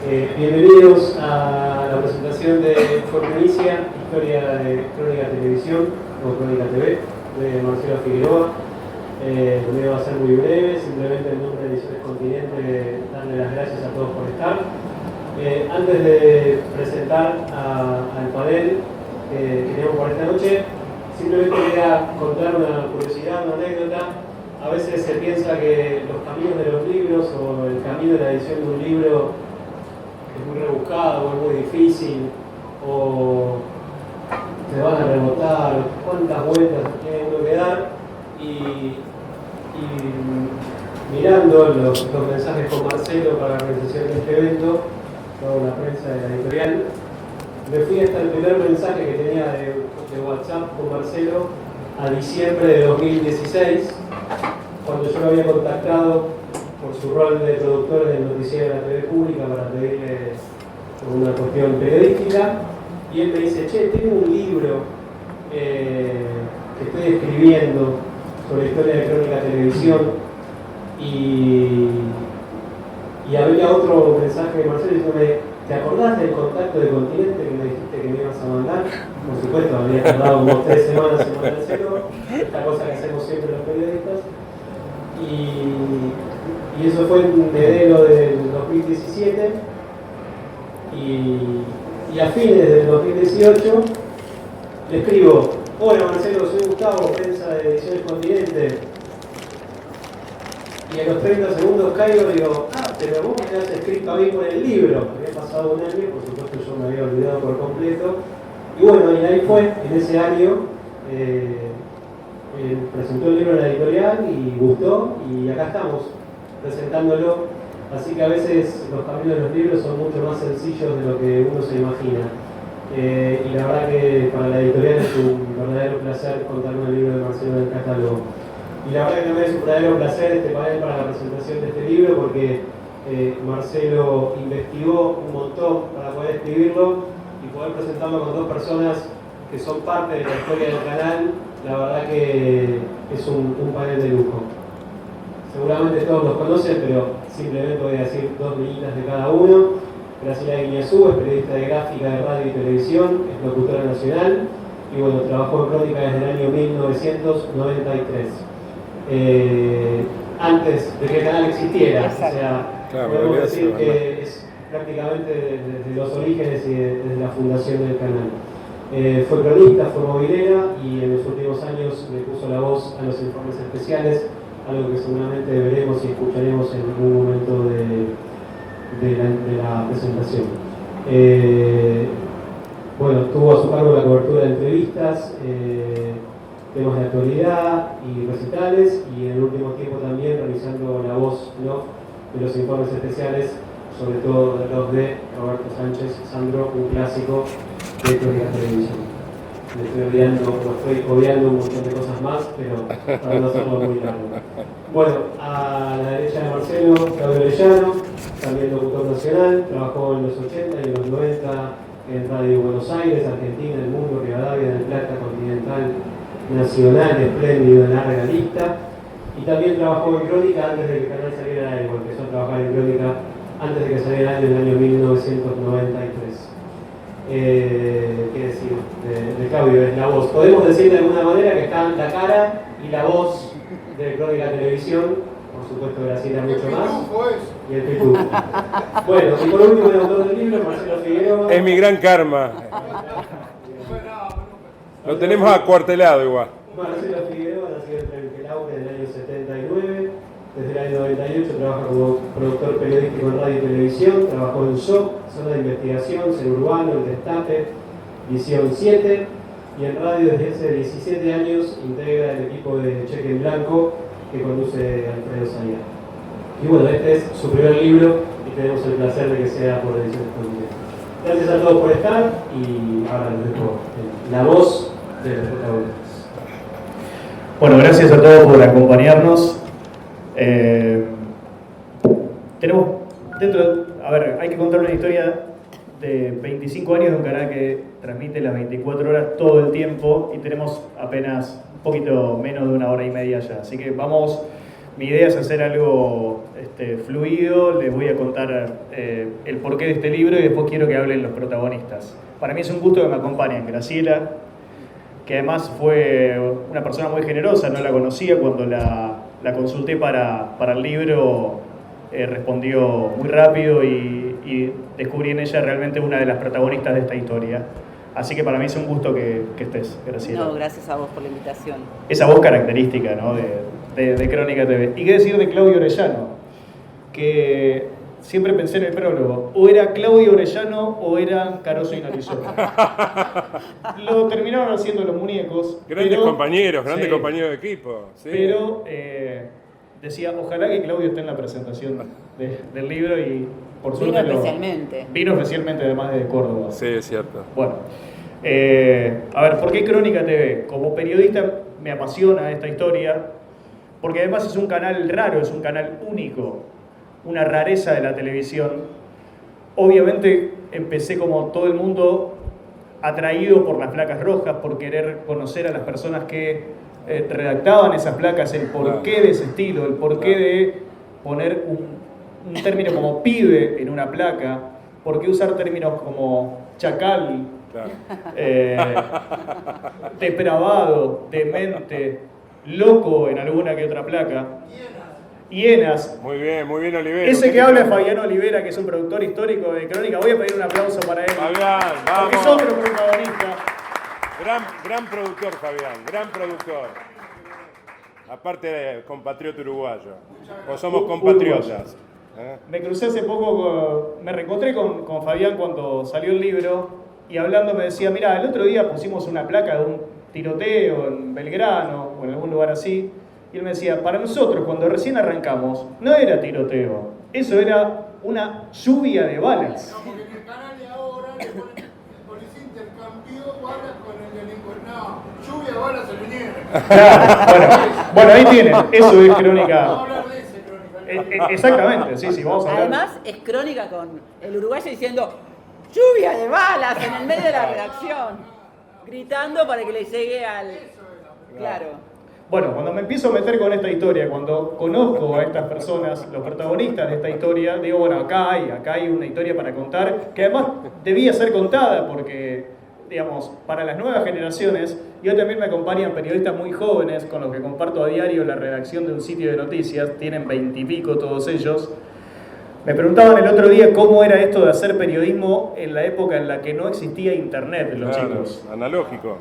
Bienvenidos a la presentación de Fortunicia, Historia de Crónica Televisión o Crónica TV de Marcelo Figueroa. Conmigo va a ser muy breve, simplemente en nombre de Ediciones Continente darle las gracias a todos por estar. Antes de presentar al panel que tenemos por esta noche, simplemente quería contar una curiosidad, una anécdota. A veces se piensa que los caminos de los libros o el camino de la edición de un libro es muy rebuscado o es muy difícil, o te van a rebotar, cuántas vueltas tiene uno que dar, y mirando los mensajes con Marcelo para la organización de este evento, toda la prensa de la editorial, me fui hasta el primer mensaje que tenía de WhatsApp con Marcelo a diciembre de 2016, cuando yo lo había contactado por su rol de productor del noticiero de la TV pública para pedirle una cuestión periodística, y él me dice: che, tengo un libro que estoy escribiendo sobre la historia de Crónica Televisión, y había otro mensaje de Marcelo diciéndome: ¿te acordás del contacto de Continente que me dijiste que me ibas a mandar? Por supuesto, había tardado como 3 semanas en mandárselo, esta cosa que hacemos siempre los periodistas. Y eso fue en enero del 2017, y a fines del 2018 le escribo: hola Marcelo, soy Gustavo, prensa de Ediciones Continente. Y a los 30 segundos caigo y digo: pero vos me has escrito a mí por el libro. Había pasado un año, por supuesto yo me había olvidado por completo. Y bueno, y ahí fue, en ese año, presentó el libro en la editorial y gustó, y acá estamos, presentándolo. Así que a veces los caminos de los libros son mucho más sencillos de lo que uno se imagina. Y la verdad que para la editorial es un verdadero placer contar un libro de Marcelo en el catálogo. Y la verdad que también es un verdadero placer este panel para la presentación de este libro, porque Marcelo investigó un montón para poder escribirlo y poder presentarlo con 2 personas que son parte de la historia del canal. La verdad que es un panel de lujo. Seguramente todos los conocen, pero simplemente voy a decir 2 líneas de cada uno. Graciela Guiñazú es periodista de gráfica de radio y televisión, es locutora nacional y bueno, trabajó en Crónica desde el año 1993. Antes de que el canal existiera, o sea, claro, podemos decir que es prácticamente desde los orígenes y desde la fundación del canal. Fue cronista, fue movilera y en los últimos años le puso la voz a los informes especiales, algo que seguramente veremos y escucharemos en algún momento de la presentación. Bueno, tuvo a su cargo la cobertura de entrevistas, temas de actualidad y recitales, y en el último tiempo también realizando la voz de los informes especiales, sobre todo de los de Roberto Sánchez Sandro, un clásico de Crónica Televisión. Me estoy obviando un montón de cosas más, pero para no hacerlo muy largo. Bueno, a la derecha de Marcelo, Claudio Orellano, también locutor nacional, trabajó en los 80 y en los 90 en Radio Buenos Aires, Argentina, El Mundo, Rivadavia, del Plata, Continental, Nacional, Espléndido, en Larga Lista, y también trabajó en Crónica antes de que el canal saliera al aire. Empezó a trabajar en Crónica antes de que saliera al aire en el año 1993. ¿Qué decir? De Claudio es la voz. Podemos decir de alguna manera que está la cara y la voz de Crónica Televisión, por supuesto Graciela mucho más, y el pitufo. Bueno, y por último el autor del libro, Marcelo Figueroa. Es mi gran karma. Lo tenemos acuartelado igual. Marcelo Figueroa nació en Pelauque en el año 79. Desde el año 98 trabaja como productor periodístico en radio y televisión. Trabajó en SOC, Zona de Investigación, Ser Urbano, El Destape, Visión 7. Y en radio desde hace 17 años integra el equipo de Cheque en Blanco que conduce Alfredo Sayá. Y bueno, este es su primer libro y tenemos el placer de que sea por Ediciones Continente. Gracias a todos por estar y ahora les dejo la voz de los protagonistas. Bueno, gracias a todos por acompañarnos. Tenemos hay que contar una historia de 25 años de un canal que transmite las 24 horas todo el tiempo y tenemos apenas un poquito menos de 1 hora y media ya. Así que vamos Mi idea es hacer algo fluido, les voy a contar el porqué de este libro y después quiero que hablen los protagonistas. Para mí es un gusto que me acompañen. Graciela, que además fue una persona muy generosa, no la conocía, cuando la consulté para el libro, respondió muy rápido y descubrí en ella realmente una de las protagonistas de esta historia. Así que para mí es un gusto que estés, Graciela. No, gracias a vos por la invitación. Esa voz característica, ¿no?, de Crónica TV. Y qué decir de Claudio Orellano, que siempre pensé en el prólogo, o era Claudio Orellano o era Caroso y Narizola. Lo terminaron haciendo los muñecos. Grandes compañeros sí, compañeros de equipo. Sí. Pero decía, ojalá que Claudio esté en la presentación del libro y por suerte vino especialmente además de Córdoba. Sí, es cierto. Bueno, a ver, ¿por qué Crónica TV? Como periodista me apasiona esta historia, porque además es un canal raro, es un canal único, una rareza de la televisión. Obviamente empecé como todo el mundo atraído por las placas rojas, por querer conocer a las personas que redactaban esas placas, el porqué de ese estilo, el porqué de poner un término como pibe en una placa, por qué usar términos como chacal, depravado, demente, loco en alguna que otra placa. Hienas. Muy bien, Olivera. Ese que habla es Fabián Olivera, que es un productor histórico de Crónica. Voy a pedir un aplauso para él. Fabián, vamos. Porque es otro protagonista. Gran productor, Fabián, gran productor. Aparte, compatriota uruguayo. Pues somos compatriotas. Me crucé hace poco, me reencontré con Fabián cuando salió el libro y hablando me decía, mirá, el otro día pusimos una placa de un tiroteo en Belgrano o en algún lugar así. Y él me decía, para nosotros cuando recién arrancamos no era tiroteo, eso era una lluvia de balas. No, porque en el canal de ahora le ponen, el policía intercambió balas con el delincuente. No, lluvia de balas se vinieron. Claro, bueno, ahí tienen, eso es Crónica. Vamos a hablar de ese Crónica. Exactamente, sí, vamos a hablar. Además es Crónica con el uruguayo diciendo lluvia de balas en el medio de la redacción, gritando para que le llegue al... Claro. Bueno, cuando me empiezo a meter con esta historia, cuando conozco a estas personas, los protagonistas de esta historia, digo, bueno, acá hay una historia para contar, que además debía ser contada porque, digamos, para las nuevas generaciones, y hoy también me acompañan periodistas muy jóvenes con los que comparto a diario la redacción de un sitio de noticias, tienen 20 y pico todos ellos. Me preguntaban el otro día cómo era esto de hacer periodismo en la época en la que no existía internet, los chicos. Analógico.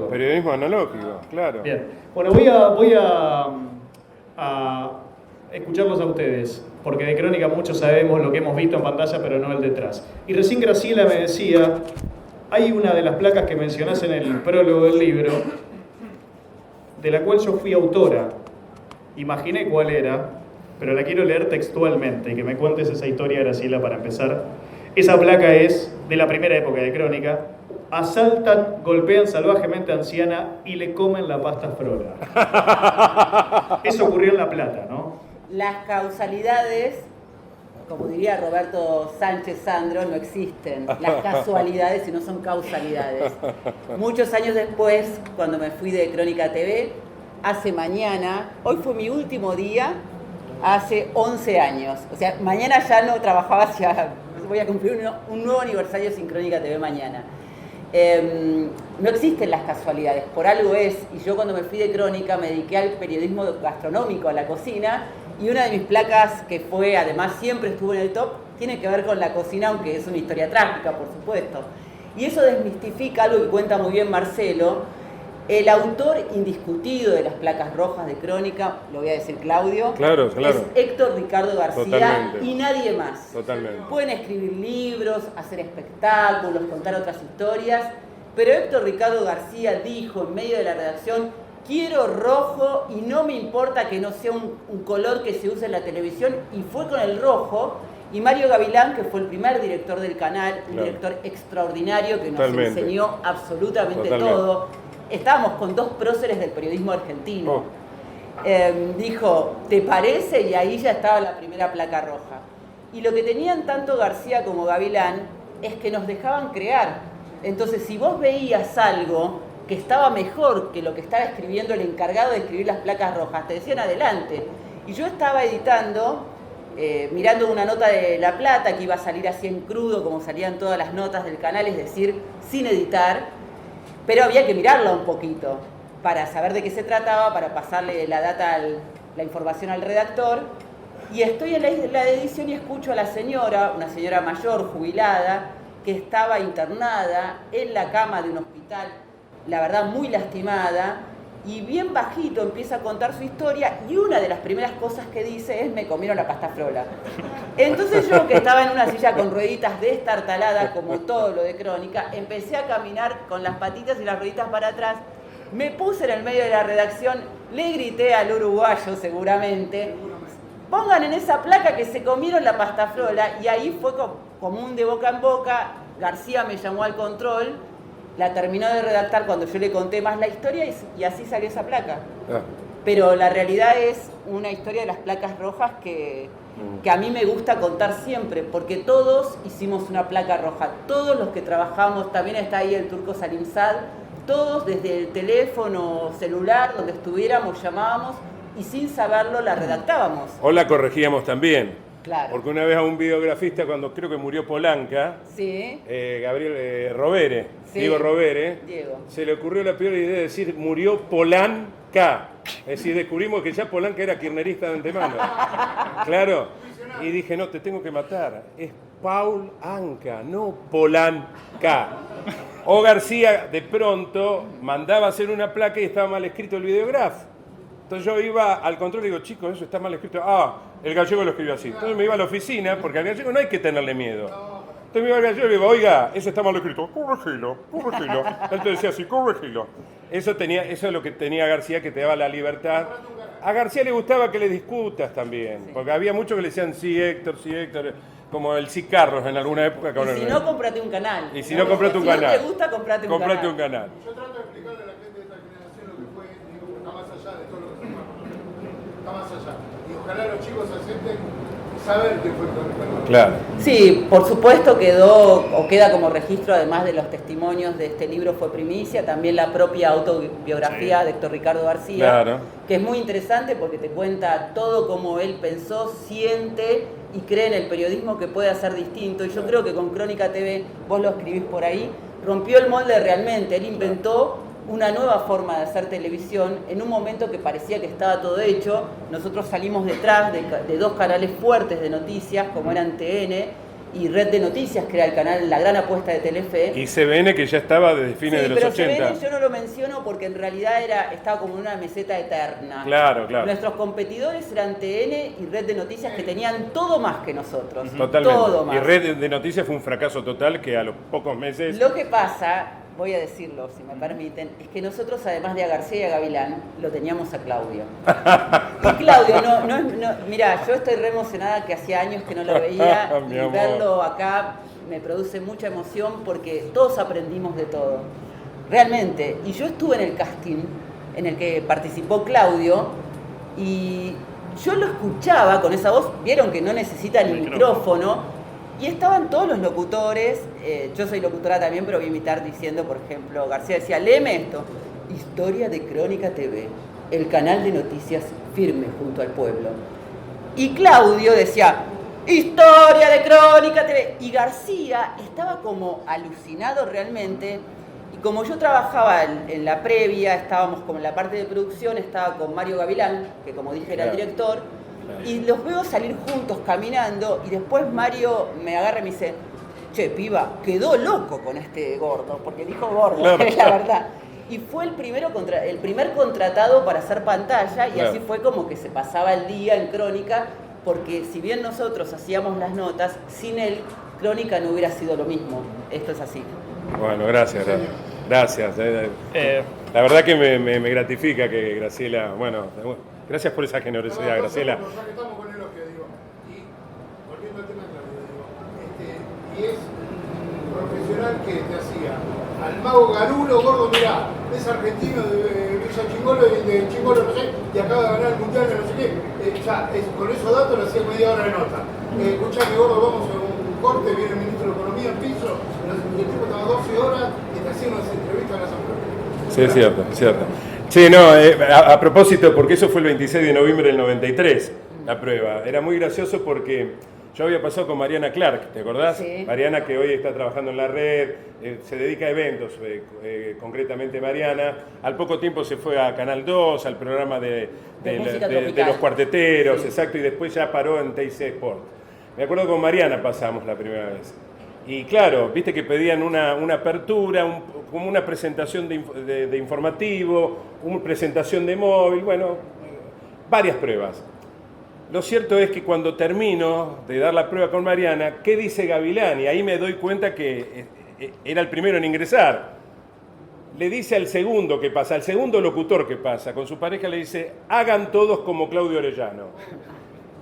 Periodismo analógico, claro. Bien. Bueno, voy a escucharlos a ustedes, porque de Crónica muchos sabemos lo que hemos visto en pantalla, pero no el detrás. Y recién Graciela me decía, hay una de las placas que mencionás en el prólogo del libro, de la cual yo fui autora. Imaginé cuál era, pero la quiero leer textualmente y que me cuentes esa historia, Graciela, para empezar. Esa placa es de la primera época de Crónica. Asaltan, golpean salvajemente a anciana y le comen la pasta frola. Eso ocurrió en La Plata, ¿no? Las causalidades, como diría Roberto Sánchez Sandro, no existen. Las casualidades, sino son causalidades. Muchos años después, cuando me fui de Crónica TV, hace mañana, hoy fue mi último día, hace 11 años. O sea, mañana ya no trabajaba, voy a cumplir un nuevo aniversario sin Crónica TV mañana. No existen las casualidades, por algo es, y yo cuando me fui de Crónica me dediqué al periodismo gastronómico, a la cocina, y una de mis placas, que fue, además siempre estuvo en el top, tiene que ver con la cocina, aunque es una historia trágica, por supuesto. Y eso desmistifica algo que cuenta muy bien Marcelo. El autor indiscutido de las placas rojas de Crónica, lo voy a decir Claudio, claro. es Héctor Ricardo García. Totalmente. Y nadie más. Totalmente. Pueden escribir libros, hacer espectáculos, contar otras historias, pero Héctor Ricardo García dijo en medio de la redacción, quiero rojo y no me importa que no sea un color que se use en la televisión, y fue con el rojo. Y Mario Gavilán, que fue el primer director del canal, un director extraordinario que nos enseñó absolutamente todo. Estábamos con dos próceres del periodismo argentino. Dijo, ¿te parece? Y ahí ya estaba la primera placa roja. Y lo que tenían tanto García como Gavilán es que nos dejaban crear. Entonces, si vos veías algo que estaba mejor que lo que estaba escribiendo el encargado de escribir las placas rojas, te decían adelante. Y yo estaba editando, mirando una nota de La Plata que iba a salir así en crudo, como salían todas las notas del canal, es decir, sin editar, pero había que mirarla un poquito para saber de qué se trataba, para pasarle la data, la información al redactor. Y estoy en la edición y escucho a la señora, una señora mayor, jubilada, que estaba internada en la cama de un hospital, la verdad muy lastimada, y bien bajito empieza a contar su historia, y una de las primeras cosas que dice es: me comieron la pasta frola. Entonces yo, que estaba en una silla con rueditas destartalada, como todo lo de Crónica, empecé a caminar con las patitas y las rueditas para atrás, me puse en el medio de la redacción, le grité al uruguayo seguramente: pongan en esa placa que se comieron la pasta frola, y ahí fue como un de boca en boca. García me llamó al control, la terminó de redactar cuando yo le conté más la historia y así salió esa placa. Pero la realidad es una historia de las placas rojas que a mí me gusta contar siempre, porque todos hicimos una placa roja, todos los que trabajamos, también está ahí el Turco Salimzad, todos desde el teléfono celular, donde estuviéramos, llamábamos y sin saberlo la redactábamos. O la corregíamos también. Claro. Porque una vez a un videografista, cuando creo que murió Polanca, Sí. Gabriel Rovere, Sí. Diego Rovere, Diego. se le ocurrió la peor idea de decir murió Polanca. Es decir, descubrimos que ya Polanca era kirchnerista de antemano. Claro. Y dije, no, te tengo que matar. Es Paul Anca, no Polanca. O García de pronto mandaba hacer una placa y estaba mal escrito el videograf. Entonces yo iba al control y digo, chicos, eso está mal escrito. Ah, el gallego lo escribió así. Entonces me iba a la oficina, porque al gallego no hay que tenerle miedo. Entonces me iba al gallego y le digo, oiga, eso está mal escrito. Corregilo, corregilo. Entonces decía así, corregilo. Eso es lo que tenía García, que te daba la libertad. A García le gustaba que le discutas también, porque había muchos que le decían, sí, Héctor, como el sí Carlos en alguna época. Y si no, cómprate un canal. Y si no, comprate un canal. Si no te gusta, comprate un canal. Yo trato de explicarle a la gente de esta generación lo que fue, digo, está más allá de todo lo que se fue. Está más allá. Y ojalá los chicos acepten saber qué fue Crónica. Claro. Sí, por supuesto queda como registro, además de los testimonios de este libro, fue primicia, también la propia autobiografía de Héctor Ricardo García, Claro. que es muy interesante porque te cuenta todo cómo él pensó, siente y cree en el periodismo que puede hacer distinto. Y yo creo que con Crónica TV, vos lo escribís por ahí, rompió el molde realmente. Él inventó una nueva forma de hacer televisión en un momento que parecía que estaba todo hecho. Nosotros salimos detrás de dos canales fuertes de noticias, como eran TN y Red de Noticias, que era el canal, la gran apuesta de Telefe. Y CBN, que ya estaba desde fines de los 80. Pero CBN yo no lo menciono porque en realidad estaba como en una meseta eterna. Claro, claro. Nuestros competidores eran TN y Red de Noticias, que tenían todo más que nosotros. Totalmente. Todo más. Y Red de Noticias fue un fracaso total que a los pocos meses... Lo que pasa, voy a decirlo si me permiten, es que nosotros, además de a García y a Gavilán, lo teníamos a Claudio. Y Claudio, mirá, yo estoy re emocionada, que hacía años que no lo veía, Mi y amor. verlo acá me produce mucha emoción porque todos aprendimos de todo. Realmente. Y yo estuve en el casting en el que participó Claudio y yo lo escuchaba con esa voz, vieron que no necesita ni micrófono. Y estaban todos los locutores, yo soy locutora también, pero voy a imitar diciendo, por ejemplo, García decía, léeme esto, Historia de Crónica TV, el canal de noticias firme junto al pueblo. Y Claudio decía, Historia de Crónica TV. Y García estaba como alucinado realmente. Y como yo trabajaba en la previa, estábamos como en la parte de producción, estaba con Mario Gavilán, que como dije era el director, y los veo salir juntos caminando y después Mario me agarra y me dice, che, piba, quedó loco con este gordo, porque dijo gordo, Claro. es la verdad. Y fue el primer contratado para hacer pantalla y Claro. así fue como que se pasaba el día en Crónica, porque si bien nosotros hacíamos las notas, sin él Crónica no hubiera sido lo mismo. Esto es así. Bueno, gracias. Gracias. La verdad que me gratifica que Graciela... Bueno, gracias por esa generosidad, Graciela. Ya que estamos con el Oscar, digo, y volviendo al tema de Claudio, digo, y es un profesional que te hacía al mago Garulo, gordo, mirá, es argentino de Villa Chingolo y de Chingolo, no sé, y acaba de ganar el mundial de no sé qué. Con esos datos le hacía media hora de nota. Escuchame, gordo, vamos a un corte, viene el ministro de Economía al piso, el tipo estaba 12 horas y te hacía unas entrevistas a las afueras. Sí, es cierto, es cierto. Sí, no, a propósito, porque eso fue el 26 de noviembre del 93, la prueba. Era muy gracioso porque yo había pasado con Mariana Clark, ¿te acordás? Sí. Mariana, que hoy está trabajando en la red, se dedica a eventos, concretamente Mariana. Al poco tiempo se fue a Canal 2, al programa de los cuarteteros, sí. Exacto, y después ya paró en TIC Sport. Me acuerdo con Mariana pasamos la primera vez. Y claro, viste que pedían una apertura, como una presentación de informativo, una presentación de móvil, bueno, varias pruebas. Lo cierto es que cuando termino de dar la prueba con Mariana, ¿qué dice Gavilán? Y ahí me doy cuenta que era el primero en ingresar. Le dice al segundo que pasa, al segundo locutor que pasa, con su pareja le dice, hagan todos como Claudio Orellano.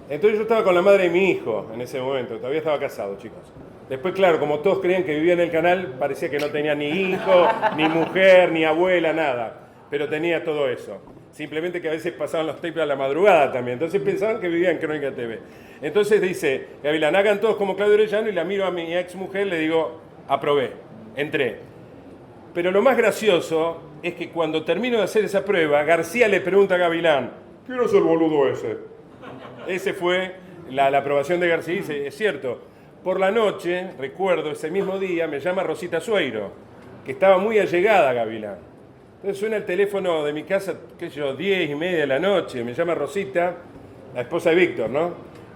Entonces yo estaba con la madre de mi hijo en ese momento, todavía estaba casado, chicos. Después, claro, como todos creían que vivía en el canal, parecía que no tenía ni hijo, ni mujer, ni abuela, nada. Pero tenía todo eso. Simplemente que a veces pasaban los tapes a la madrugada también. Entonces pensaban que vivía en Crónica TV. Entonces dice, Gavilán, hagan todos como Claudio Orellano, y la miro a mi ex mujer, le digo, aprobé, entré. Pero lo más gracioso es que cuando termino de hacer esa prueba, García le pregunta a Gavilán, ¿quién es el boludo ese? Ese fue la aprobación de García, dice, es cierto. Por la noche, recuerdo, ese mismo día, me llama Rosita Sueiro, que estaba muy allegada a Gavilán. Entonces suena el teléfono de mi casa, qué sé yo, 10:30 de la noche, me llama Rosita, la esposa de Víctor, ¿no?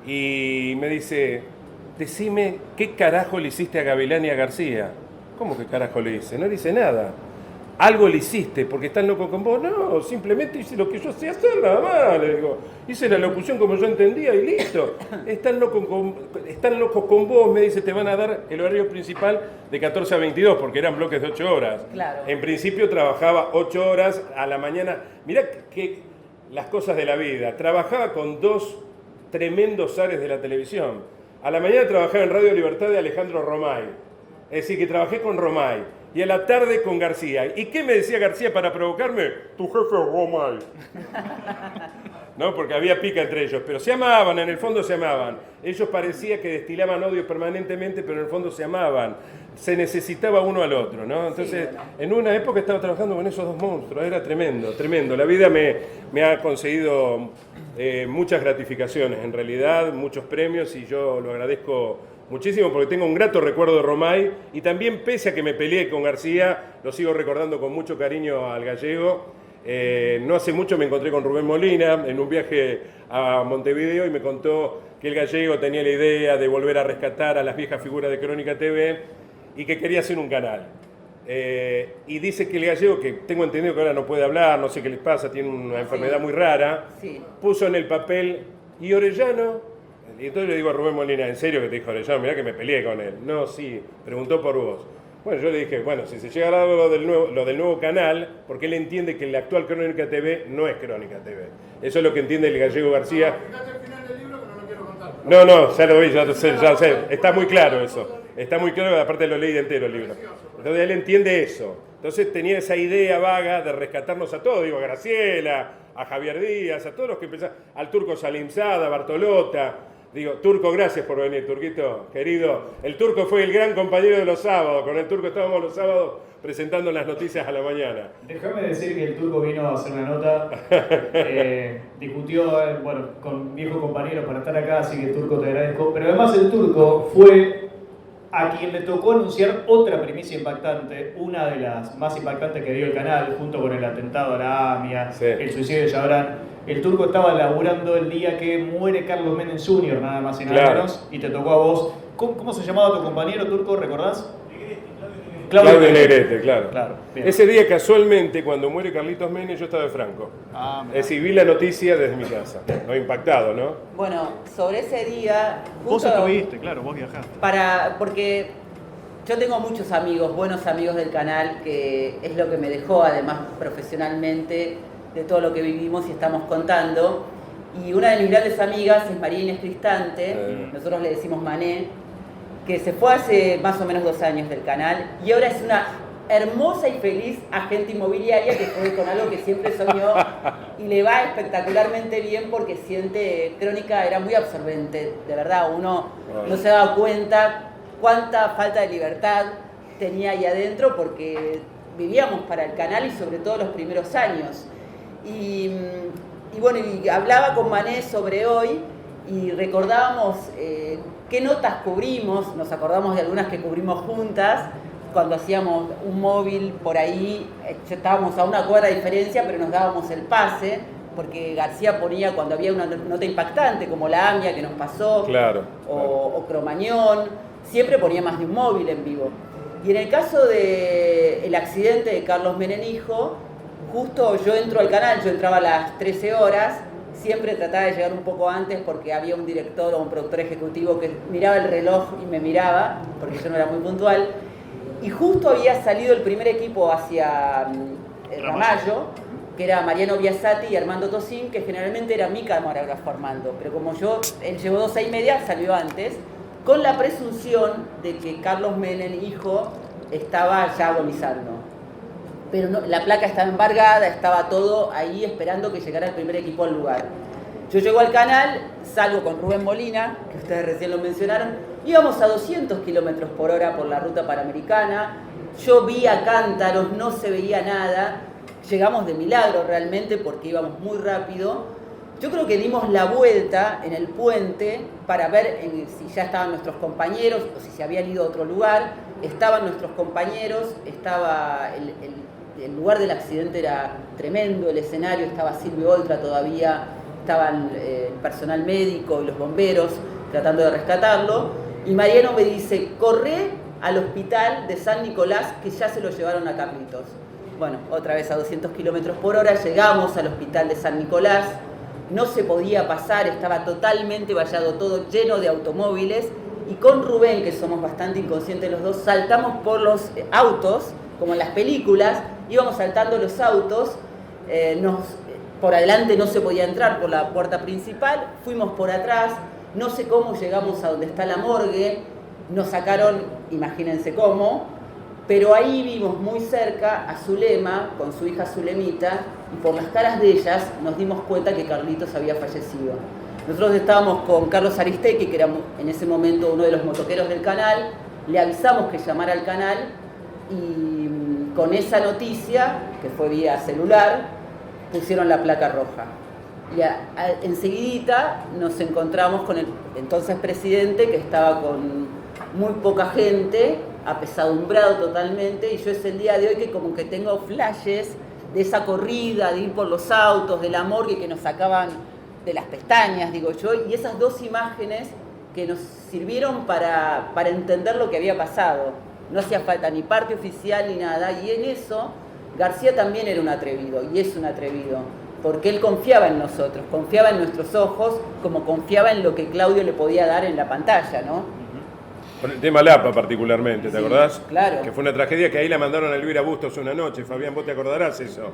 Y me dice, decime, ¿qué carajo le hiciste a Gavilán y a García? ¿Cómo que carajo le hice? No le hice nada. Algo le hiciste porque están locos con vos. No, simplemente hice lo que yo sé hacer, nada más, le digo. Hice la locución como yo entendía y listo. Están locos con vos, me dice, te van a dar el horario principal de 14 a 22, porque eran bloques de 8 horas. Claro. En principio trabajaba 8 horas a la mañana. Mirá que las cosas de la vida. Trabajaba con 2 tremendos ares de la televisión. A la mañana trabajaba en Radio Libertad de Alejandro Romay. Es decir, que trabajé con Romay. Y a la tarde con García. ¿Y qué me decía García para provocarme? Tu jefe es Romay. ¿No? Porque había pica entre ellos. Pero se amaban, en el fondo se amaban. Ellos parecía que destilaban odio permanentemente, pero en el fondo se amaban. Se necesitaba uno al otro, ¿no? Entonces, sí, bueno. En una época estaba trabajando con esos 2 monstruos. Era tremendo, tremendo. La vida me ha conseguido muchas gratificaciones, en realidad, muchos premios, y yo lo agradezco muchísimo porque tengo un grato recuerdo de Romay, y también, pese a que me peleé con García, lo sigo recordando con mucho cariño al gallego. No hace mucho me encontré con Rubén Molina en un viaje a Montevideo y me contó que el gallego tenía la idea de volver a rescatar a las viejas figuras de Crónica TV y que quería hacer un canal. Y dice que el gallego, que tengo entendido que ahora no puede hablar, no sé qué les pasa, tiene una enfermedad muy rara, puso en el papel, ¿y Orellano? Y entonces le digo a Rubén Molina, ¿en serio que te dijo Orellano? Mirá que me peleé con él. No, sí, preguntó por vos. Bueno, yo le dije, bueno, si se llega a dar lo del nuevo canal, porque él entiende que la actual Crónica TV no es Crónica TV. Eso es lo que entiende el gallego García. Fíjate el final del libro que no lo quiero contar. No, ya lo vi, ya sé. Está muy claro eso. Está muy claro, aparte lo leí de entero el libro. Entonces él entiende eso. Entonces tenía esa idea vaga de rescatarnos a todos, digo, a Graciela, a Javier Díaz, a todos los que empezaron, al Turco Salimzada, a Bartolota. Digo, Turco, gracias por venir, Turquito, querido. El Turco fue el gran compañero de los sábados. Con el Turco estábamos los sábados presentando las noticias a la mañana. Déjame decir que el Turco vino a hacer una nota, discutió con viejos compañeros para estar acá, así que Turco te agradezco. Pero además el Turco fue a quien le tocó anunciar otra primicia impactante, una de las más impactantes que dio el canal, junto con el atentado a la AMIA, el suicidio de Chabrán. El Turco estaba laburando el día que muere Carlos Menem Jr., nada más y nada menos, y te tocó a vos. ¿Cómo se llamaba tu compañero, Turco, recordás? Claudio Negrete, claro. Ese día, casualmente, cuando muere Carlitos Menem, yo estaba de Franco. Es decir, vi la noticia desde mi casa. No impactado, ¿no? Bueno, sobre ese día... Vos estuviste, claro, vos viajaste. Porque yo tengo muchos amigos, buenos amigos del canal, que es lo que me dejó, además, profesionalmente, de todo lo que vivimos y estamos contando. Y una de mis grandes amigas es María Inés Cristante, nosotros le decimos Mané, que se fue hace más o menos 2 años del canal y ahora es una hermosa y feliz agente inmobiliaria que fue con algo que siempre soñó y le va espectacularmente bien porque siente, Crónica era muy absorbente, de verdad, uno no se daba cuenta cuánta falta de libertad tenía ahí adentro porque vivíamos para el canal y sobre todo los primeros años. Y bueno, y hablaba con Mané sobre hoy y recordábamos qué notas cubrimos, nos acordamos de algunas que cubrimos juntas, cuando hacíamos un móvil por ahí, estábamos a una cuadra de diferencia, pero nos dábamos el pase, porque García ponía cuando había una nota impactante, como la AMIA que nos pasó, Claro, o Cromañón, siempre ponía más de un móvil en vivo. Y en el caso del accidente de Carlos Menem hijo, justo yo entro al canal, yo entraba a las 13 horas, siempre trataba de llegar un poco antes porque había un director o un productor ejecutivo que miraba el reloj y me miraba, porque yo no era muy puntual, y justo había salido el primer equipo hacia Ramallo, que era Mariano Biasati y Armando Tosín, que generalmente era mi camarógrafo Armando, pero como él llegó 2:30, salió antes, con la presunción de que Carlos Menem hijo estaba ya agonizando. Pero no, la placa estaba embargada, estaba todo ahí esperando que llegara el primer equipo al lugar. Yo llego al canal, salgo con Rubén Molina, que ustedes recién lo mencionaron, íbamos a 200 kilómetros por hora por la ruta panamericana, llovía cántaros, no se veía nada, llegamos de milagro realmente porque íbamos muy rápido. Yo creo que dimos la vuelta en el puente para ver si ya estaban nuestros compañeros o si se habían ido a otro lugar. Estaban nuestros compañeros, estaba el lugar del accidente era tremendo, el escenario, estaba Silvio Oltra todavía, estaban el personal médico y los bomberos tratando de rescatarlo. Y Mariano me dice, corre al hospital de San Nicolás que ya se lo llevaron a Carlitos. Bueno, otra vez a 200 kilómetros por hora, llegamos al hospital de San Nicolás. No se podía pasar, estaba totalmente vallado todo, lleno de automóviles, y con Rubén, que somos bastante inconscientes los dos, saltamos por los autos, como en las películas, íbamos saltando los autos, por adelante no se podía entrar por la puerta principal, fuimos por atrás, no sé cómo llegamos a donde está la morgue, nos sacaron, imagínense cómo, pero ahí vimos muy cerca a Zulema, con su hija Zulemita, y por las caras de ellas nos dimos cuenta que Carlitos había fallecido. Nosotros estábamos con Carlos Aristegui, que era en ese momento uno de los motoqueros del canal, le avisamos que llamara al canal, y con esa noticia, que fue vía celular, pusieron la placa roja. Y enseguidita nos encontramos con el entonces presidente, que estaba con muy poca gente, apesadumbrado totalmente, y yo es el día de hoy que como que tengo flashes de esa corrida, de ir por los autos, de la morgue que nos sacaban de las pestañas, digo yo, y esas dos imágenes que nos sirvieron para entender lo que había pasado. No hacía falta ni parte oficial ni nada, y en eso García también era un atrevido, y es un atrevido, porque él confiaba en nosotros, confiaba en nuestros ojos, como confiaba en lo que Claudio le podía dar en la pantalla, ¿no? Con el tema Lapa particularmente, ¿te acordás? Claro. Que fue una tragedia que ahí la mandaron a Elvira Bustos una noche, Fabián, vos te acordarás eso.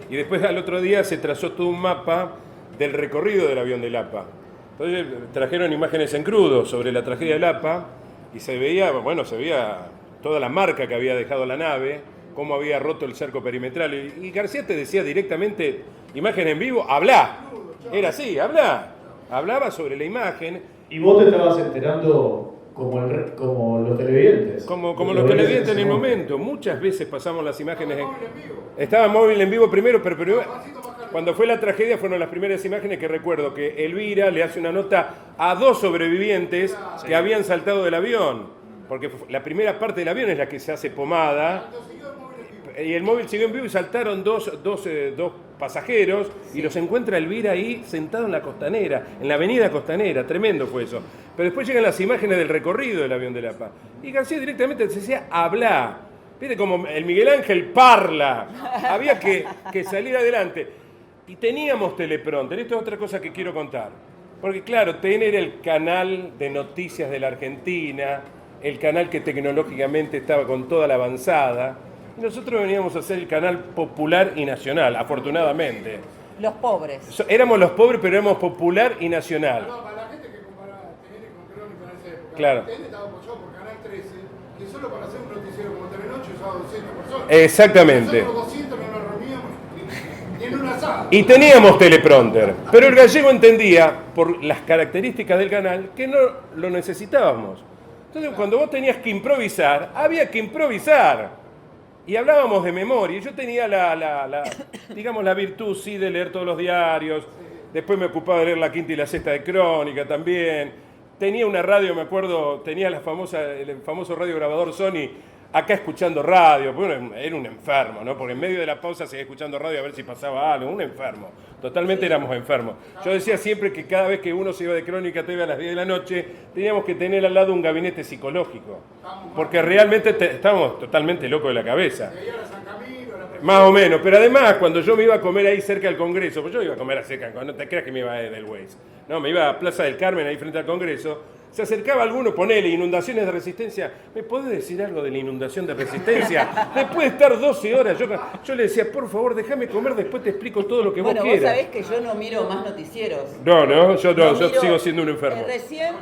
Y después al otro día se trazó todo un mapa del recorrido del avión de Lapa. Entonces trajeron imágenes en crudo sobre la tragedia de Lapa y se veía toda la marca que había dejado la nave, cómo había roto el cerco perimetral. Y García te decía directamente, imagen en vivo, hablá. Era así, hablá. Hablaba sobre la imagen. Y vos te estabas enterando como los televidentes. Como los televidentes en el momento. Muchas veces pasamos las imágenes. Estaba móvil en vivo primero, pero cuando fue la tragedia fueron las primeras imágenes que recuerdo que Elvira le hace una nota a 2 sobrevivientes que habían saltado del avión. Porque la primera parte del avión es la que se hace pomada. Y el móvil siguió en vivo y saltaron dos pasajeros y los encuentra Elvira ahí sentado en la costanera, en la avenida Costanera. Tremendo fue eso. Pero después llegan las imágenes del recorrido del avión de Lapa. Y García directamente decía, habla. Viste como el Miguel Ángel parla. Había que salir adelante. Y teníamos teleprompter. Esto es otra cosa que quiero contar. Porque claro, TN era el canal de noticias de la Argentina, el canal que tecnológicamente estaba con toda la avanzada. Y nosotros veníamos a ser el canal popular y nacional, afortunadamente. Los pobres. Éramos los pobres, pero éramos popular y nacional. No, para la gente que compara TN con Crónica en esa época, Claro. TN estaba apoyado por Canal 13, que solo para hacer un noticiero como Telenoche usaba 200 personas. Exactamente. Nosotros 200 no nos reuníamos ni en una sala. Y teníamos teleprompter, pero el gallego entendía, por las características del canal, que no lo necesitábamos. Entonces, cuando vos tenías que improvisar, había que improvisar. Y hablábamos de memoria. Yo tenía digamos, la virtud, sí, de leer todos los diarios. Después me ocupaba de leer la quinta y la sexta de Crónica también. Tenía una radio, me acuerdo, tenía el famoso radiograbador Sony, acá escuchando radio. Bueno, era un enfermo, ¿no? Porque en medio de la pausa seguía escuchando radio a ver si pasaba algo. Un enfermo. Totalmente éramos enfermos. Yo decía siempre que cada vez que uno se iba de Crónica TV a las 10 de la noche, teníamos que tener al lado un gabinete psicológico. Porque realmente estábamos totalmente locos de la cabeza. Más o menos, pero además cuando yo me iba a comer ahí cerca del Congreso, pues yo iba a comer cerca, no te creas que me iba a Edelweiss, no, me iba a Plaza del Carmen ahí frente al Congreso, se acercaba alguno, ponele, inundaciones de Resistencia, ¿me podés decir algo de la inundación de Resistencia? Después de estar 12 horas, yo le decía, por favor, déjame comer, después te explico todo lo que vos quieras. Bueno, vos sabés que yo no miro más noticieros. Yo sigo siendo un enfermo. Recién,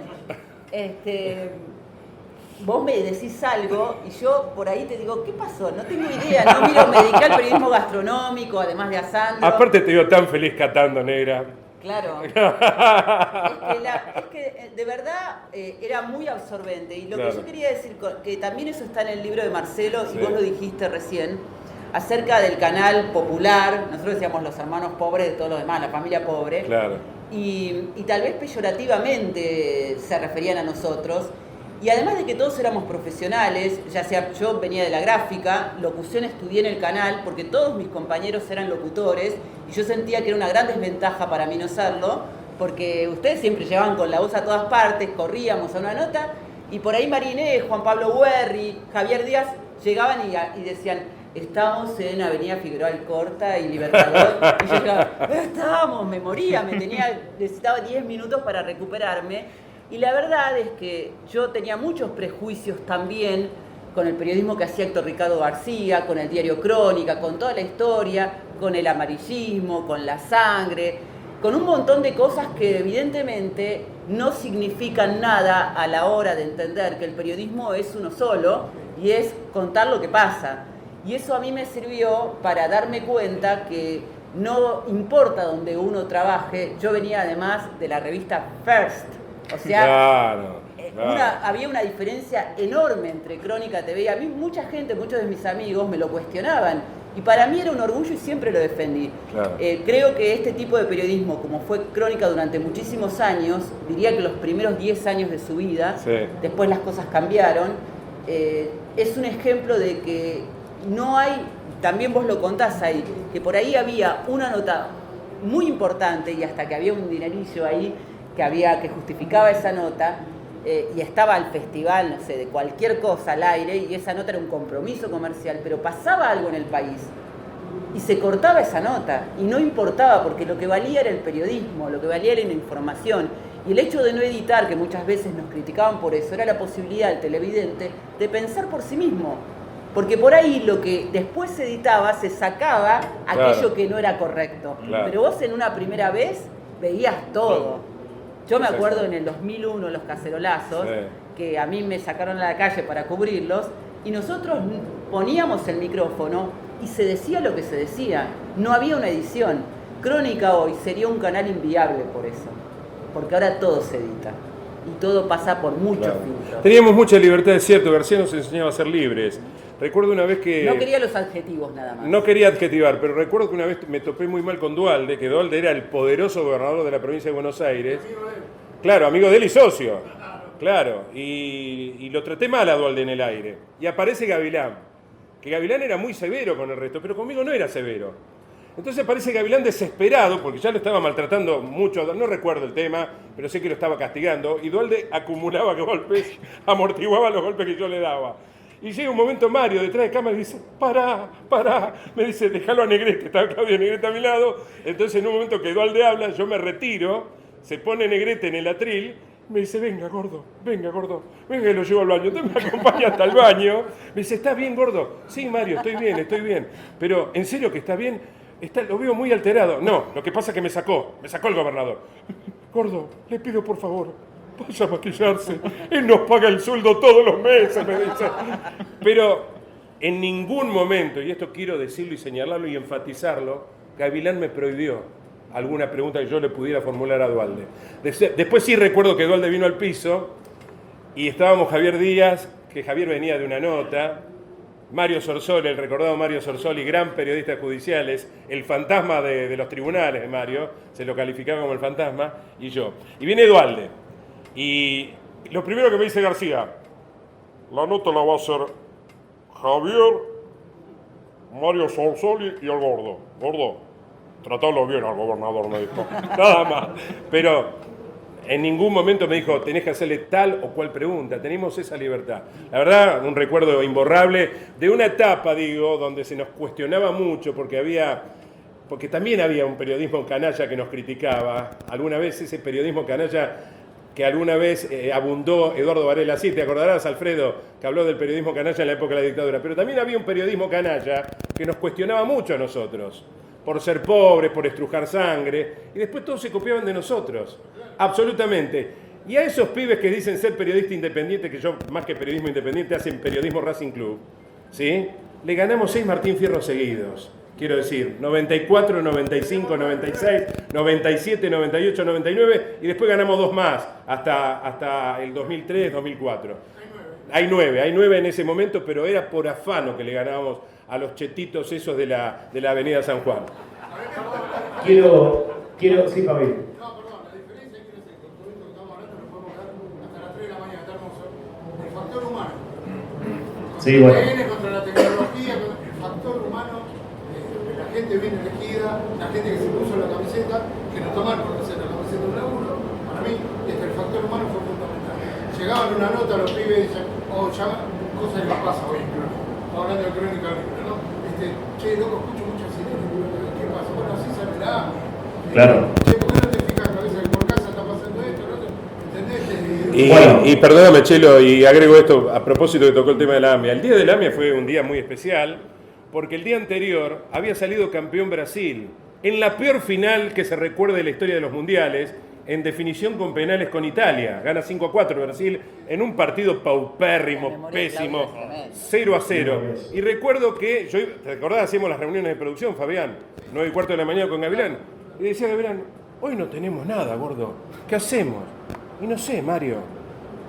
vos me decís algo y yo por ahí te digo, ¿qué pasó? No tengo idea, no miro medical, periodismo gastronómico, además de Asandro. Aparte te veo tan feliz catando, negra. Claro. Es que de verdad era muy absorbente. Y lo que yo quería decir, que también eso está en el libro de Marcelo, y vos lo dijiste recién, acerca del canal popular. Nosotros decíamos los hermanos pobres de todos los demás, la familia pobre. Claro. Y tal vez peyorativamente se referían a nosotros. Y además de que todos éramos profesionales, ya sea yo venía de la gráfica, locución estudié en el canal, porque todos mis compañeros eran locutores, y yo sentía que era una gran desventaja para mí no serlo, porque ustedes siempre llevaban con la voz a todas partes, corríamos a una nota, y por ahí Mariné, Juan Pablo Huerri, Javier Díaz, llegaban y decían, estamos en Avenida Figueroa Alcorta y Libertador, y yo llegaba, me moría, necesitaba 10 minutos para recuperarme. Y la verdad es que yo tenía muchos prejuicios también con el periodismo que hacía Héctor Ricardo García, con el diario Crónica, con toda la historia, con el amarillismo, con la sangre, con un montón de cosas que evidentemente no significan nada a la hora de entender que el periodismo es uno solo y es contar lo que pasa. Y eso a mí me sirvió para darme cuenta que no importa donde uno trabaje. Yo venía además de la revista First. O sea, había una diferencia enorme entre Crónica TV y a mí mucha gente, muchos de mis amigos me lo cuestionaban y para mí era un orgullo y siempre lo defendí. Claro. Creo que este tipo de periodismo, como fue Crónica durante muchísimos años, diría que los primeros 10 años de su vida, después las cosas cambiaron, es un ejemplo de que no hay, también vos lo contás ahí, que por ahí había una nota muy importante y hasta que había un dinerillo ahí, que justificaba esa nota y estaba al festival, no sé, de cualquier cosa al aire y esa nota era un compromiso comercial, pero pasaba algo en el país y se cortaba esa nota y no importaba porque lo que valía era el periodismo, lo que valía era la información y el hecho de no editar, que muchas veces nos criticaban por eso, era la posibilidad del televidente de pensar por sí mismo. Porque por ahí lo que después se editaba se sacaba aquello que no era correcto. Claro. Pero vos en una primera vez veías todo. Yo me acuerdo en el 2001, los cacerolazos, que a mí me sacaron a la calle para cubrirlos, y nosotros poníamos el micrófono y se decía lo que se decía. No había una edición. Crónica hoy sería un canal inviable por eso, porque ahora todo se edita y todo pasa por muchos filtros. Teníamos mucha libertad, es cierto, García nos enseñaba a ser libres. Recuerdo una vez que... No quería los adjetivos nada más. No quería adjetivar, pero recuerdo que una vez me topé muy mal con Duhalde, que Duhalde era el poderoso gobernador de la provincia de Buenos Aires. Claro, amigo de él y socio. Claro, y lo traté mal a Duhalde en el aire. Y aparece Gavilán, que Gavilán era muy severo con el resto, pero conmigo no era severo. Entonces aparece Gavilán desesperado, porque ya lo estaba maltratando mucho, no recuerdo el tema, pero sé que lo estaba castigando, y Duhalde acumulaba golpes, amortiguaba los golpes que yo le daba. Y llega un momento Mario detrás de cámara y dice, pará, me dice, déjalo a Negrete, estaba Claudio Negrete a mi lado. Entonces en un momento que Duhalde habla, yo me retiro, se pone Negrete en el atril, me dice, venga gordo, venga que lo llevo al baño. Entonces me acompaña hasta el baño, me dice, ¿estás bien gordo? Sí Mario, estoy bien, pero ¿en serio que está bien? Lo veo muy alterado. No, lo que pasa es que me sacó el gobernador. Gordo, le pido por favor, vaya a maquillarse. Él nos paga el sueldo todos los meses, me dice. Pero en ningún momento, y esto quiero decirlo y señalarlo y enfatizarlo, Gavilán me prohibió alguna pregunta que yo le pudiera formular a Duhalde. Después sí recuerdo que Duhalde vino al piso y estábamos Javier Díaz, que Javier venía de una nota, Mario Sorsoli, el recordado Mario Sorsoli, gran periodista judiciales, el fantasma de los tribunales de Mario, se lo calificaba como el fantasma, y yo. Y viene Dualde. Y lo primero que me dice García, la nota la va a hacer Javier, Mario Sorsoli y el Gordo. Gordo, tratalo bien al gobernador, me dijo. Nada más. Pero en ningún momento me dijo, tenés que hacerle tal o cual pregunta. Tenemos esa libertad. La verdad, un recuerdo imborrable de una etapa, digo, donde se nos cuestionaba mucho porque también había un periodismo canalla que nos criticaba. Alguna vez ese periodismo canalla que alguna vez abundó Eduardo Varela. Sí, te acordarás, Alfredo, que habló del periodismo canalla en la época de la dictadura. Pero también había un periodismo canalla que nos cuestionaba mucho a nosotros, por ser pobres, por estrujar sangre, y después todos se copiaban de nosotros, absolutamente. Y a esos pibes que dicen ser periodista independiente, que yo más que periodismo independiente hacen periodismo Racing Club, ¿sí? Le ganamos 6 Martín Fierro seguidos. Quiero decir, 94, 95, 96, 97, 98, 99, y después ganamos 2 más, hasta el 2003, 2004. Hay 9 en ese momento, pero era por afano que le ganábamos a los chetitos esos de la avenida San Juan. Quiero, sí, Fabi. No, perdón, la diferencia es que con todo esto que estamos hablando nos podemos quedar hasta las 3 de la mañana, estamos el factor humano. Sí, bueno. Contra la tecnología, el factor humano, de la gente bien elegida, la gente que se puso la camiseta, que no tomaron por hacer la camiseta de un laburo, para mí, el factor humano fue fundamental. Llegaban una nota los pibes y decían, oh, ya, cosas que nos pasa hoy, estamos hablando de crónica agrícola, ¿no? Che, loco, escucho muchas sirenas, ¿qué pasa? Bueno, así sale la AMI. Claro. Che, ¿por qué no te fijas a veces que por casa está pasando esto, no? ¿Entendés? Y perdóname, Chelo, y agrego esto a propósito que tocó el tema de la AMIA. El día de la AMIA fue un día muy especial porque el día anterior había salido campeón Brasil en la peor final que se recuerde de la historia de los mundiales, en definición con penales con Italia. Gana 5-4 Brasil en un partido paupérrimo, pésimo, 0-0. Y recuerdo que, ¿te acordás? Hacíamos las reuniones de producción, Fabián, 9:15 de la mañana con Gavilán. Y decía Gavilán, hoy no tenemos nada, gordo. ¿Qué hacemos? Y no sé, Mario.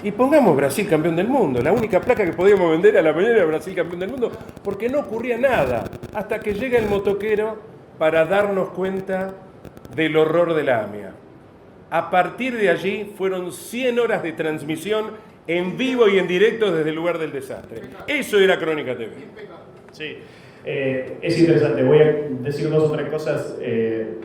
Y pongamos Brasil campeón del mundo. La única placa que podíamos vender a la mañana era Brasil campeón del mundo, porque no ocurría nada. Hasta que llega el motoquero para darnos cuenta del horror de la AMIA. A partir de allí fueron 100 horas de transmisión en vivo y en directo desde el lugar del desastre. Eso era Crónica TV. Sí, es interesante. Voy a decir 2 o 3 cosas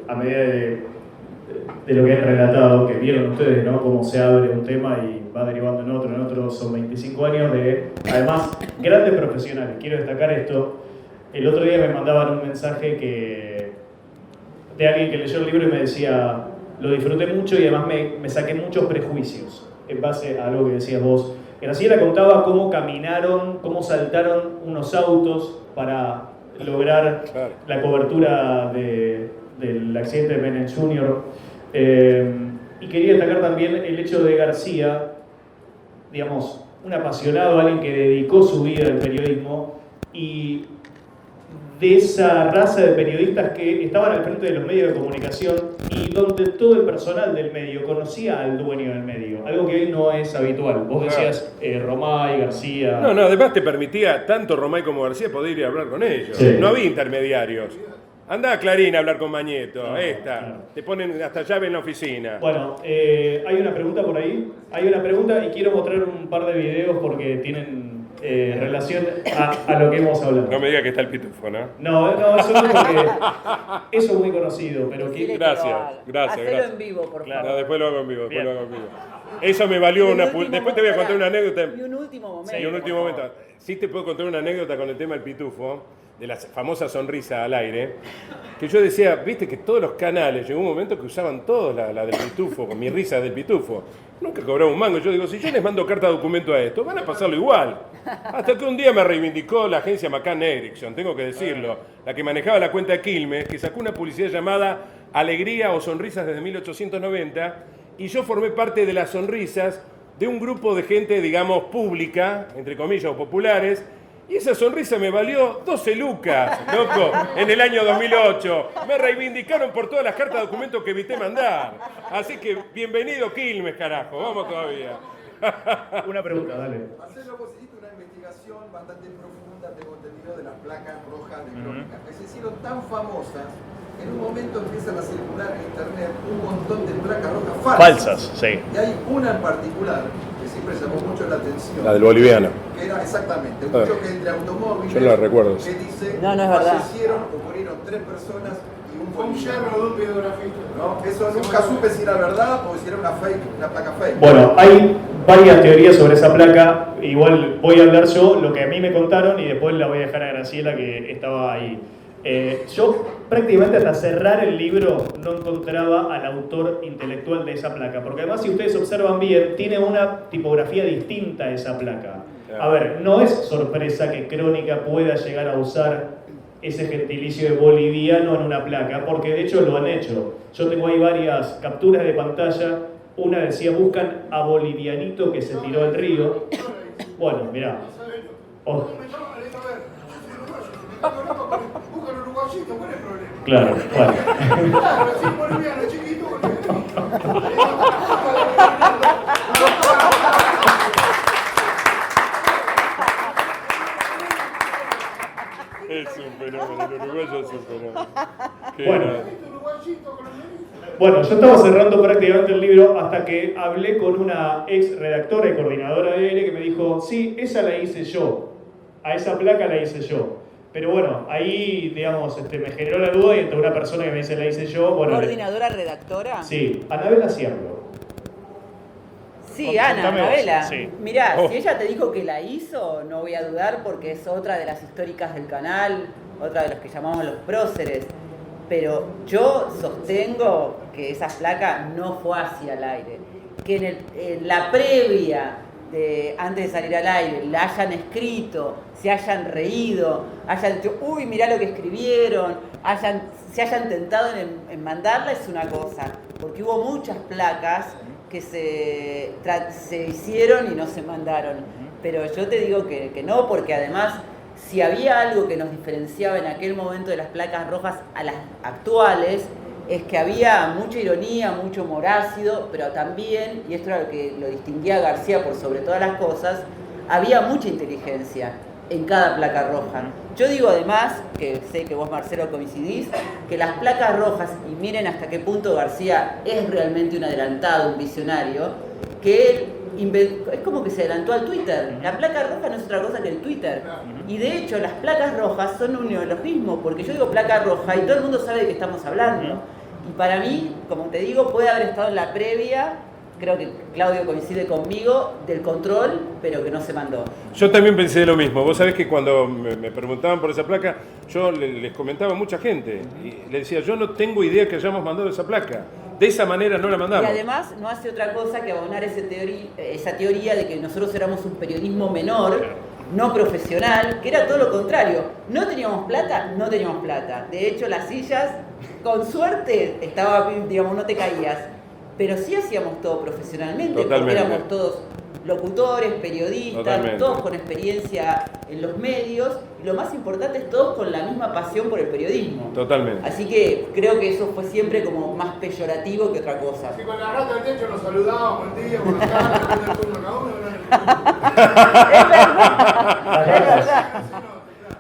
a medida de lo que han relatado, que vieron ustedes, ¿no? Cómo se abre un tema y va derivando en otro. Son 25 años de, además, grandes profesionales. Quiero destacar esto. El otro día me mandaban un mensaje de alguien que leyó el libro y me decía, lo disfruté mucho y además me saqué muchos prejuicios en base a algo que decías vos. Graciela contaba cómo caminaron, cómo saltaron unos autos para lograr la cobertura del accidente de Menem Jr. Y quería destacar también el hecho de García, digamos, un apasionado, alguien que dedicó su vida al periodismo y de esa raza de periodistas que estaban al frente de los medios de comunicación y donde todo el personal del medio conocía al dueño del medio, algo que hoy no es habitual. Vos decías Romay, García... No, además te permitía, tanto Romay como García, poder ir a hablar con ellos. Sí. No había intermediarios. Andá a Clarín a hablar con Mañeto, claro. Te ponen hasta llave en la oficina. Bueno, hay una pregunta por ahí. Hay una pregunta y quiero mostrar un par de videos porque tienen relación a lo que hemos hablado. No me digas que está el pitufo, ¿no? No, eso no, porque eso es muy conocido, pero Gracias. Hacelo en vivo, por favor. No, después lo hago en vivo, Eso me valió después te voy a contar una anécdota. Y un último momento. Sí te puedo contar una anécdota con el tema del pitufo, de la famosa sonrisa al aire, que yo decía, viste que todos los canales, llegó un momento que usaban todos la del pitufo, con mi risa del pitufo. Nunca cobraba un mango. Yo digo, si yo les mando carta de documento a esto, van a pasarlo igual. Hasta que un día me reivindicó la agencia McCann Erickson, tengo que decirlo, la que manejaba la cuenta de Quilmes, que sacó una publicidad llamada Alegría o Sonrisas desde 1890, y yo formé parte de las sonrisas de un grupo de gente, digamos, pública, entre comillas, o populares, y esa sonrisa me valió 12 lucas, loco, en el año 2008. Me reivindicaron por todas las cartas de documentos que evité mandar. Así que, bienvenido Quilmes, carajo, vamos todavía. Una pregunta, dale. Marcelo, vos hiciste una investigación bastante profunda, tengo entendido, de las placas rojas de Crónica, que se hicieron tan famosas, en un momento empiezan a circular en internet un montón de placas rojas falsas. Sí. Y hay una en particular que siempre llamó mucho la atención. La del boliviano. Que era exactamente un choque entre automóviles. Yo no la recuerdo. Que dice, No, no es verdad. fallecieron o murieron 3 personas y un Fue un boliviano. yerro de un videografista. ¿No? Eso nunca supe si era verdad o si era una fake, una placa fake. Bueno, hay varias teorías sobre esa placa. Igual voy a hablar yo lo que a mí me contaron y después la voy a dejar a Graciela que estaba ahí. Yo prácticamente hasta cerrar el libro no encontraba al autor intelectual de esa placa, porque además si ustedes observan bien, tiene una tipografía distinta a esa placa. A ver, no es sorpresa que Crónica pueda llegar a usar ese gentilicio de boliviano en una placa, porque de hecho lo han hecho. Yo tengo ahí varias capturas de pantalla. Una decía, buscan a bolivianito que se tiró al río. Bueno, mirá. Oh. Buscan uruguayito, ¿cuál es el problema? Claro, bueno. Claro, si boliviano chiquito, Es un fenómeno, el uruguayo es un fenómeno. Bueno. uruguayito con el Bueno, yo estaba cerrando prácticamente el libro hasta que hablé con una ex redactora y coordinadora de él que me dijo, sí, esa la hice yo, a esa placa la hice yo. Pero bueno, ahí, digamos, me generó la duda y entre una persona que me dice la hice yo, bueno... ¿Coordinadora, redactora? Sí, Anabela Ciarlo. Sí, Ana, Contame vos. Anabela. Sí. Mirá, Oh. si ella te dijo que la hizo, no voy a dudar porque es otra de las históricas del canal, otra de los que llamamos los próceres. Pero yo sostengo que esa placa no fue hacia el aire. Que en la previa, antes de salir al aire, la hayan escrito, se hayan reído, hayan dicho, uy, mirá lo que escribieron, se hayan tentado en mandarla, es una cosa. Porque hubo muchas placas que se hicieron y no se mandaron. Pero yo te digo que no, porque además, si había algo que nos diferenciaba en aquel momento de las placas rojas a las actuales, es que había mucha ironía, mucho humor ácido, pero también, y esto era lo que lo distinguía a García por sobre todas las cosas, había mucha inteligencia en cada placa roja. Yo digo además, que sé que vos Marcelo coincidís, que las placas rojas, y miren hasta qué punto García es realmente un adelantado, un visionario, que él es como que se adelantó al Twitter. La placa roja no es otra cosa que el Twitter. Y de hecho las placas rojas son un neologismo, porque yo digo placa roja y todo el mundo sabe de qué estamos hablando. Y para mí, como te digo, puede haber estado en la previa, creo que Claudio coincide conmigo, del control, pero que no se mandó. Yo también pensé lo mismo. Vos sabés que cuando me preguntaban por esa placa, yo les comentaba a mucha gente y le decía, yo no tengo idea que hayamos mandado esa placa. De esa manera no la mandamos. Y además no hace otra cosa que abonar esa teoría de que nosotros éramos un periodismo menor, no profesional, que era todo lo contrario. No teníamos plata, no teníamos plata. De hecho, las sillas, con suerte, digamos, no te caías. Pero sí hacíamos todo profesionalmente, Totalmente. porque éramos todos locutores, periodistas, Totalmente. todos con experiencia en los medios, y lo más importante es todos con la misma pasión por el periodismo. Totalmente. Así que creo que eso fue siempre como más peyorativo que otra cosa. Si con la rata del techo nos saludábamos, buen día, buenas tardes, después del turno cada uno, era Es verdad.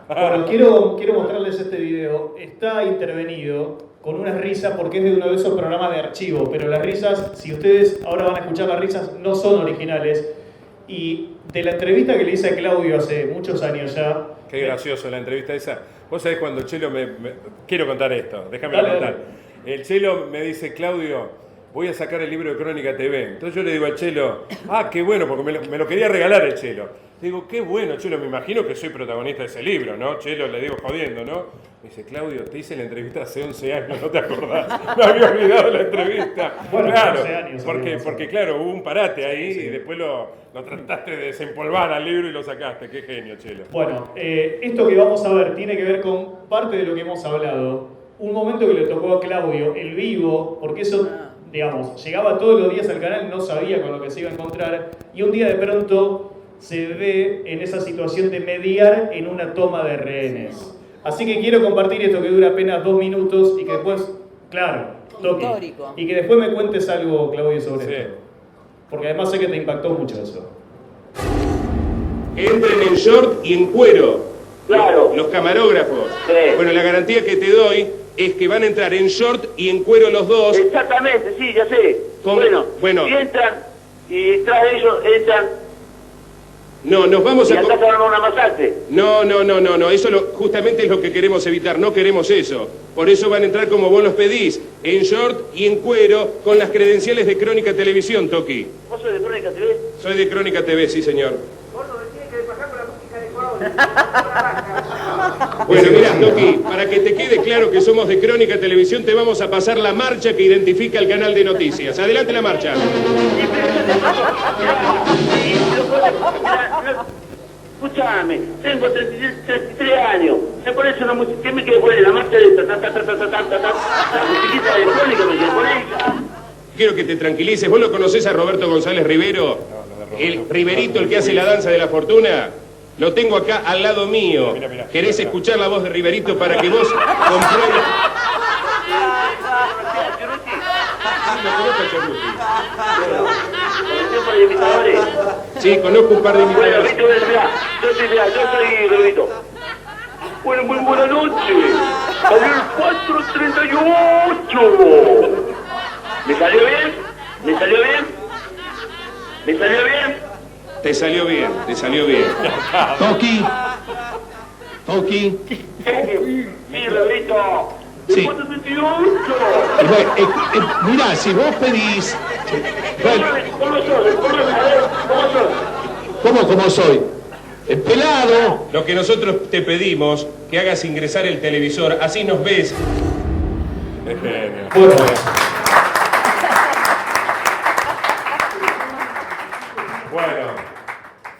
Bueno, quiero mostrarles este video. Está intervenido con unas risas porque es de uno de esos programas de archivo, pero las risas, si ustedes ahora van a escuchar las risas, no son originales. Y de la entrevista que le hice a Claudio hace muchos años ya... Qué gracioso la entrevista esa. Vos sabés cuando el Chelo quiero contar esto, déjame Dale, contar. dale. El Chelo me dice, Claudio, voy a sacar el libro de Crónica TV. Entonces yo le digo al Chelo, qué bueno, porque me lo quería regalar el Chelo. Le digo, qué bueno, Chelo, me imagino que soy protagonista de ese libro, ¿no? Chelo, le digo jodiendo, ¿no? Me dice, Claudio, te hice la entrevista hace 11 años, ¿no te acordás? Me había olvidado la entrevista. Bueno, claro, 11 años, porque claro, hubo un parate ahí y después lo trataste de desempolvar al libro y lo sacaste. Qué genio, Chelo. Bueno, esto que vamos a ver tiene que ver con parte de lo que hemos hablado. Un momento que le tocó a Claudio, el vivo, porque eso, digamos, llegaba todos los días al canal, no sabía con lo que se iba a encontrar, y un día de pronto se ve en esa situación de mediar en una toma de rehenes. Así que quiero compartir esto que dura apenas 2 minutos y que después, claro, toque. Histórico. Y que después me cuentes algo, Claudio, sobre Sí. esto. Porque además sé que te impactó mucho eso. entren en short y en cuero. Claro. Los camarógrafos. Sí. Bueno, la garantía que te doy es que van a entrar en short y en cuero los dos. Exactamente, sí, ya sé. Bueno. Y entran, y tras de ellos entran, No, nos vamos y a... acá se van a una masacre. No, eso justamente es lo que queremos evitar, no queremos eso. Por eso van a entrar como vos los pedís, en short y en cuero, con las credenciales de Crónica Televisión, Toki. ¿Vos sos de Crónica TV? Soy de Crónica TV, sí señor. Bueno, mira, Toki, para que te quede claro que somos de Crónica Televisión, te vamos a pasar la marcha que identifica el canal de noticias. Adelante la marcha. Escuchame, tengo 33 años. Me pones una música. ¿Qué me quiere poner? La marcha de la musiquita de Crónica me quiere poner. Quiero que te tranquilices. ¿Vos lo conocés a Roberto González Rivero? El Riverito, el que hace la danza de la fortuna. Lo tengo acá al lado mío. Mira, ¿Querés escuchar la voz de Riverito para que vos compruebes? Sí, conozco un par de Bueno, imitadores. viste, mirá, yo soy Riverito. Bueno, muy buena noche. Salió el 438. ¿Me salió bien? ¿Me salió bien? ¿Me salió bien? Te salió bien, te salió bien. Toki. Sí, Riverito. Sí. 438. Mirá, si vos pedís... Bueno, ¿Cómo sos? ¿cómo soy? Pelado. Lo que nosotros te pedimos, que hagas ingresar el televisor, así nos ves. Bueno, Bueno,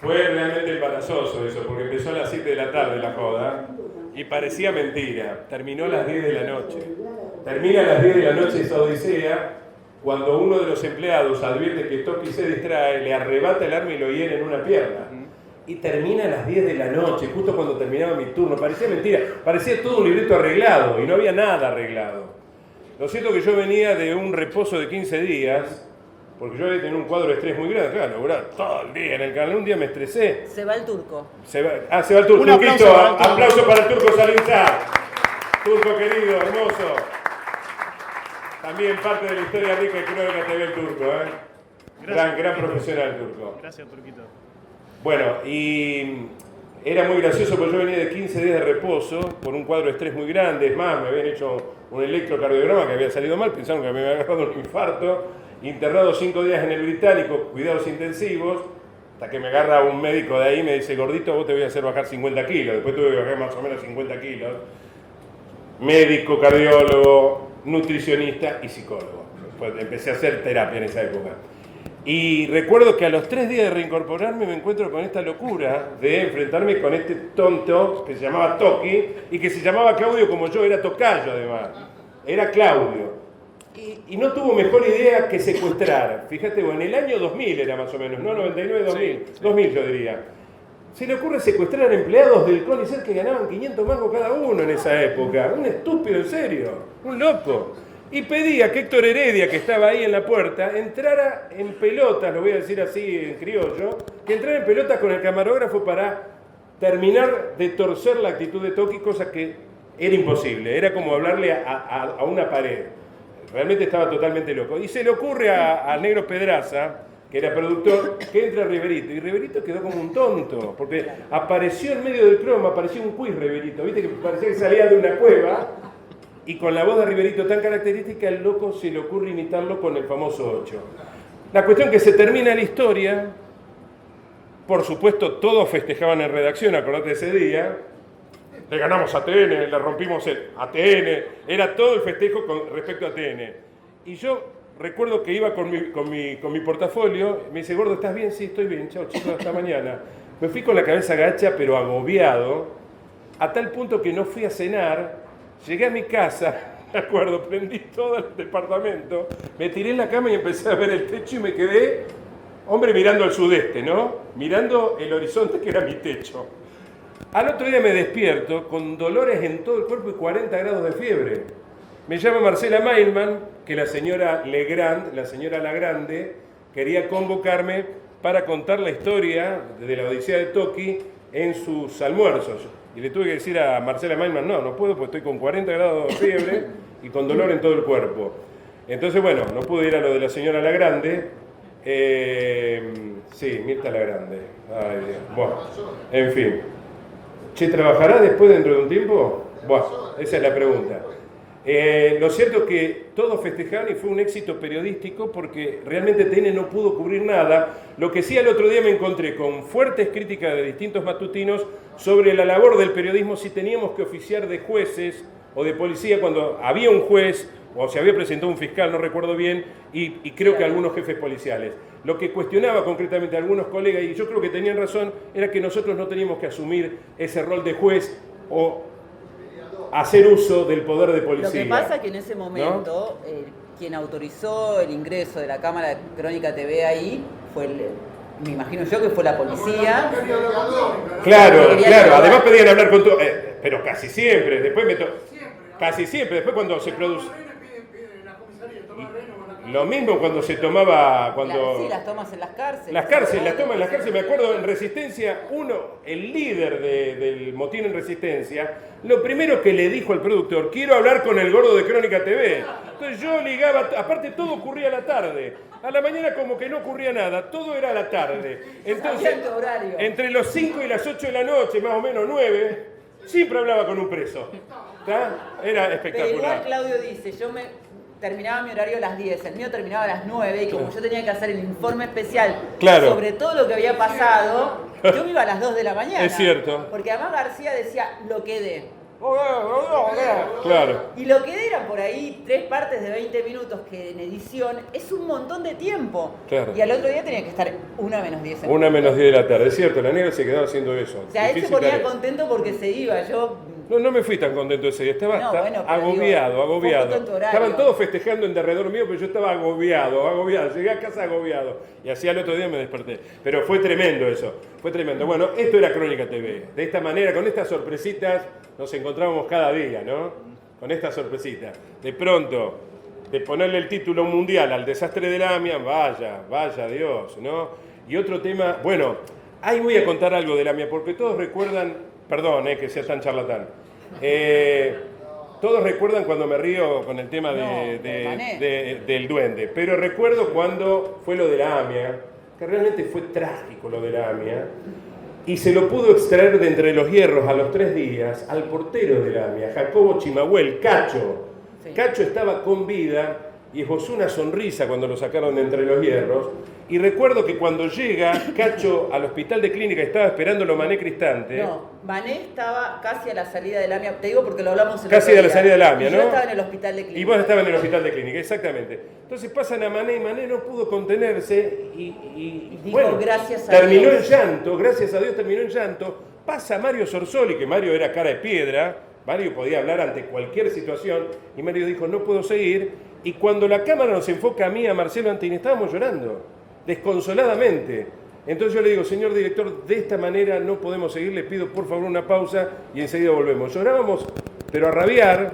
fue realmente embarazoso eso, porque empezó a las 7 de la tarde la joda y parecía mentira. Terminó a las 10 de la noche. Termina a las 10 de la noche esa odisea cuando uno de los empleados advierte que Toki se distrae, le arrebata el arma y lo hiere en una pierna. Y termina a las 10 de la noche, justo cuando terminaba mi turno. Parecía mentira, parecía todo un libreto arreglado y no había nada arreglado. Lo cierto es que yo venía de un reposo de 15 días, porque yo había tenido un cuadro de estrés muy grande, claro, laburar todo el día en el canal. Un día me estresé. Se va el turco. Se va el turco. Un aplauso Turquito, para el turco. aplauso para el turco Salinzar. Turco querido, hermoso. También parte de la historia rica de Crónica TV el turco, ¿eh? Gran profesional turco. Gracias, Turquito. Bueno, y era muy gracioso porque yo venía de 15 días de reposo por un cuadro de estrés muy grande. Es más, me habían hecho un electrocardiograma que había salido mal, pensaron que me había agarrado un infarto. Internado 5 días en el Británico, cuidados intensivos, hasta que me agarra un médico de ahí y me dice, gordito, vos te voy a hacer bajar 50 kilos. Después tuve que bajar más o menos 50 kilos. Médico, cardiólogo, nutricionista y psicólogo. Pues empecé a hacer terapia en esa época. Y recuerdo que a los 3 días de reincorporarme me encuentro con esta locura de enfrentarme con este tonto que se llamaba Toki y que se llamaba Claudio como yo, era tocayo además. Era Claudio. Y no tuvo mejor idea que secuestrar. Fíjate, en el año 2000 era más o menos, no 99, 2000. Sí. 2000 yo diría. Se le ocurre secuestrar empleados del CONICET que ganaban 500 mangos cada uno en esa época. Un estúpido, en serio. Un loco. Y pedía que Héctor Heredia, que estaba ahí en la puerta, entrara en pelotas, lo voy a decir así en criollo, que entrara en pelotas con el camarógrafo para terminar de torcer la actitud de Toki, cosa que era imposible. Era como hablarle a una pared. Realmente estaba totalmente loco. Y se le ocurre al negro Pedraza, que era productor, que entra Riverito. Y Riverito quedó como un tonto, porque apareció en medio del croma, apareció un quiz Riverito. Viste que parecía que salía de una cueva. Y con la voz de Riverito tan característica, el loco se le ocurre imitarlo con el famoso 8. La cuestión que se termina la historia, por supuesto todos festejaban en redacción, acordate de ese día, le ganamos a TN, le rompimos el ATN, era todo el festejo con respecto a TN. Y yo recuerdo que iba con mi portafolio, me dice, gordo, ¿estás bien? Sí, estoy bien, chao chicos, hasta mañana. Me fui con la cabeza gacha, pero agobiado, a tal punto que no fui a cenar. Llegué a mi casa, me acuerdo, prendí todo el departamento, me tiré en la cama y empecé a ver el techo y me quedé, hombre, mirando al sudeste, ¿no? Mirando el horizonte que era mi techo. Al otro día me despierto con dolores en todo el cuerpo y 40 grados de fiebre. Me llama Marcela Mailman, que la señora Legrand, la señora Lagrande, quería convocarme para contar la historia de la Odisea de Toki en sus almuerzos. Y le tuve que decir a Marcela Mailman, no puedo porque estoy con 40 grados de fiebre y con dolor en todo el cuerpo. Entonces, bueno, no pude ir a lo de la señora Lagrande. Sí, Mirta Lagrande. Ay, Dios. Bueno, en fin. ¿Che, trabajará después dentro de un tiempo? Bueno, esa es la pregunta. Lo cierto es que todos festejaron y fue un éxito periodístico porque realmente TN no pudo cubrir nada. Lo que sí, al otro día me encontré con fuertes críticas de distintos matutinos sobre la labor del periodismo, si teníamos que oficiar de jueces o de policía cuando había un juez o se había presentado un fiscal, no recuerdo bien, y creo que algunos jefes policiales. Lo que cuestionaba concretamente a algunos colegas, y yo creo que tenían razón, era que nosotros no teníamos que asumir ese rol de juez o hacer uso del poder de policía. Lo que pasa es que en ese momento, quien autorizó el ingreso de la Cámara de Crónica TV ahí fue me imagino yo que fue la policía. Claro, además pedían hablar con todo, pero casi siempre, después cuando se produce. Lo mismo cuando se tomaba, Sí, las tomas en las cárceles. Las tomas en las cárceles, me acuerdo en Resistencia, el líder del motín en Resistencia, lo primero que le dijo al productor, quiero hablar con el gordo de Crónica TV. Entonces yo ligaba, aparte todo ocurría a la tarde, a la mañana como que no ocurría nada, todo era a la tarde. Entonces, entre los 5 y las 8 de la noche, más o menos 9, siempre hablaba con un preso. ¿Está? Era espectacular. Pero igual Claudio dice, terminaba mi horario a las 10, el mío terminaba a las 9 y como yo tenía que hacer el informe especial sobre todo lo que había pasado, yo me iba a las 2 de la mañana. Es cierto. Porque además García decía, lo quedé. Claro. Y lo que eran por ahí 3 partes de 20 minutos que en edición es un montón de tiempo. Claro. Y al otro día tenía que estar 1 menos 10. 1 menos 10 de la tarde, es cierto, la negra se quedaba haciendo eso. O sea, él se ponía contento porque se iba, No me fui tan contento ese día, estaba agobiado. Estaban todos festejando en derredor mío, pero yo estaba agobiado. Llegué a casa agobiado. Y así al otro día me desperté. Pero fue tremendo eso, fue tremendo. Bueno, esto era Crónica TV. De esta manera, con estas sorpresitas, nos encontrábamos cada día, ¿no? Con estas sorpresitas. De pronto, de ponerle el título mundial al desastre de la AMIA, vaya Dios, ¿no? Y otro tema, bueno, ahí voy a contar algo de la AMIA, porque todos recuerdan, perdón, que sea tan charlatán, todos recuerdan cuando me río con el tema del duende, pero recuerdo cuando fue lo de la AMIA, que realmente fue trágico lo de la AMIA, y se lo pudo extraer de entre los hierros a los 3 días al portero de la AMIA, Jacobo Chimahuel, Cacho. Sí. Cacho estaba con vida y esbozó una sonrisa cuando lo sacaron de entre los hierros. Y recuerdo que cuando llega Cacho al hospital de clínica, estaba esperándolo Mané Cristante. No, Mané estaba casi a la salida del AMIA, te digo porque lo hablamos el casi otro día. a la salida del AMIA, ¿no? Yo estaba en el hospital de clínica. Y vos estabas en el hospital de clínica, exactamente. Entonces pasan a Mané y Mané no pudo contenerse y dijo, bueno, gracias a terminó Dios. en llanto, gracias a Dios terminó en llanto. Pasa Mario Sorsoli, que Mario era cara de piedra, Mario podía hablar ante cualquier situación, y Mario dijo, no puedo seguir. Y cuando la cámara nos enfoca a mí, a Marcelo Antini, estábamos llorando, desconsoladamente. Entonces yo le digo, señor director, de esta manera no podemos seguir, le pido por favor una pausa y enseguida volvemos. Llorábamos, pero a rabiar,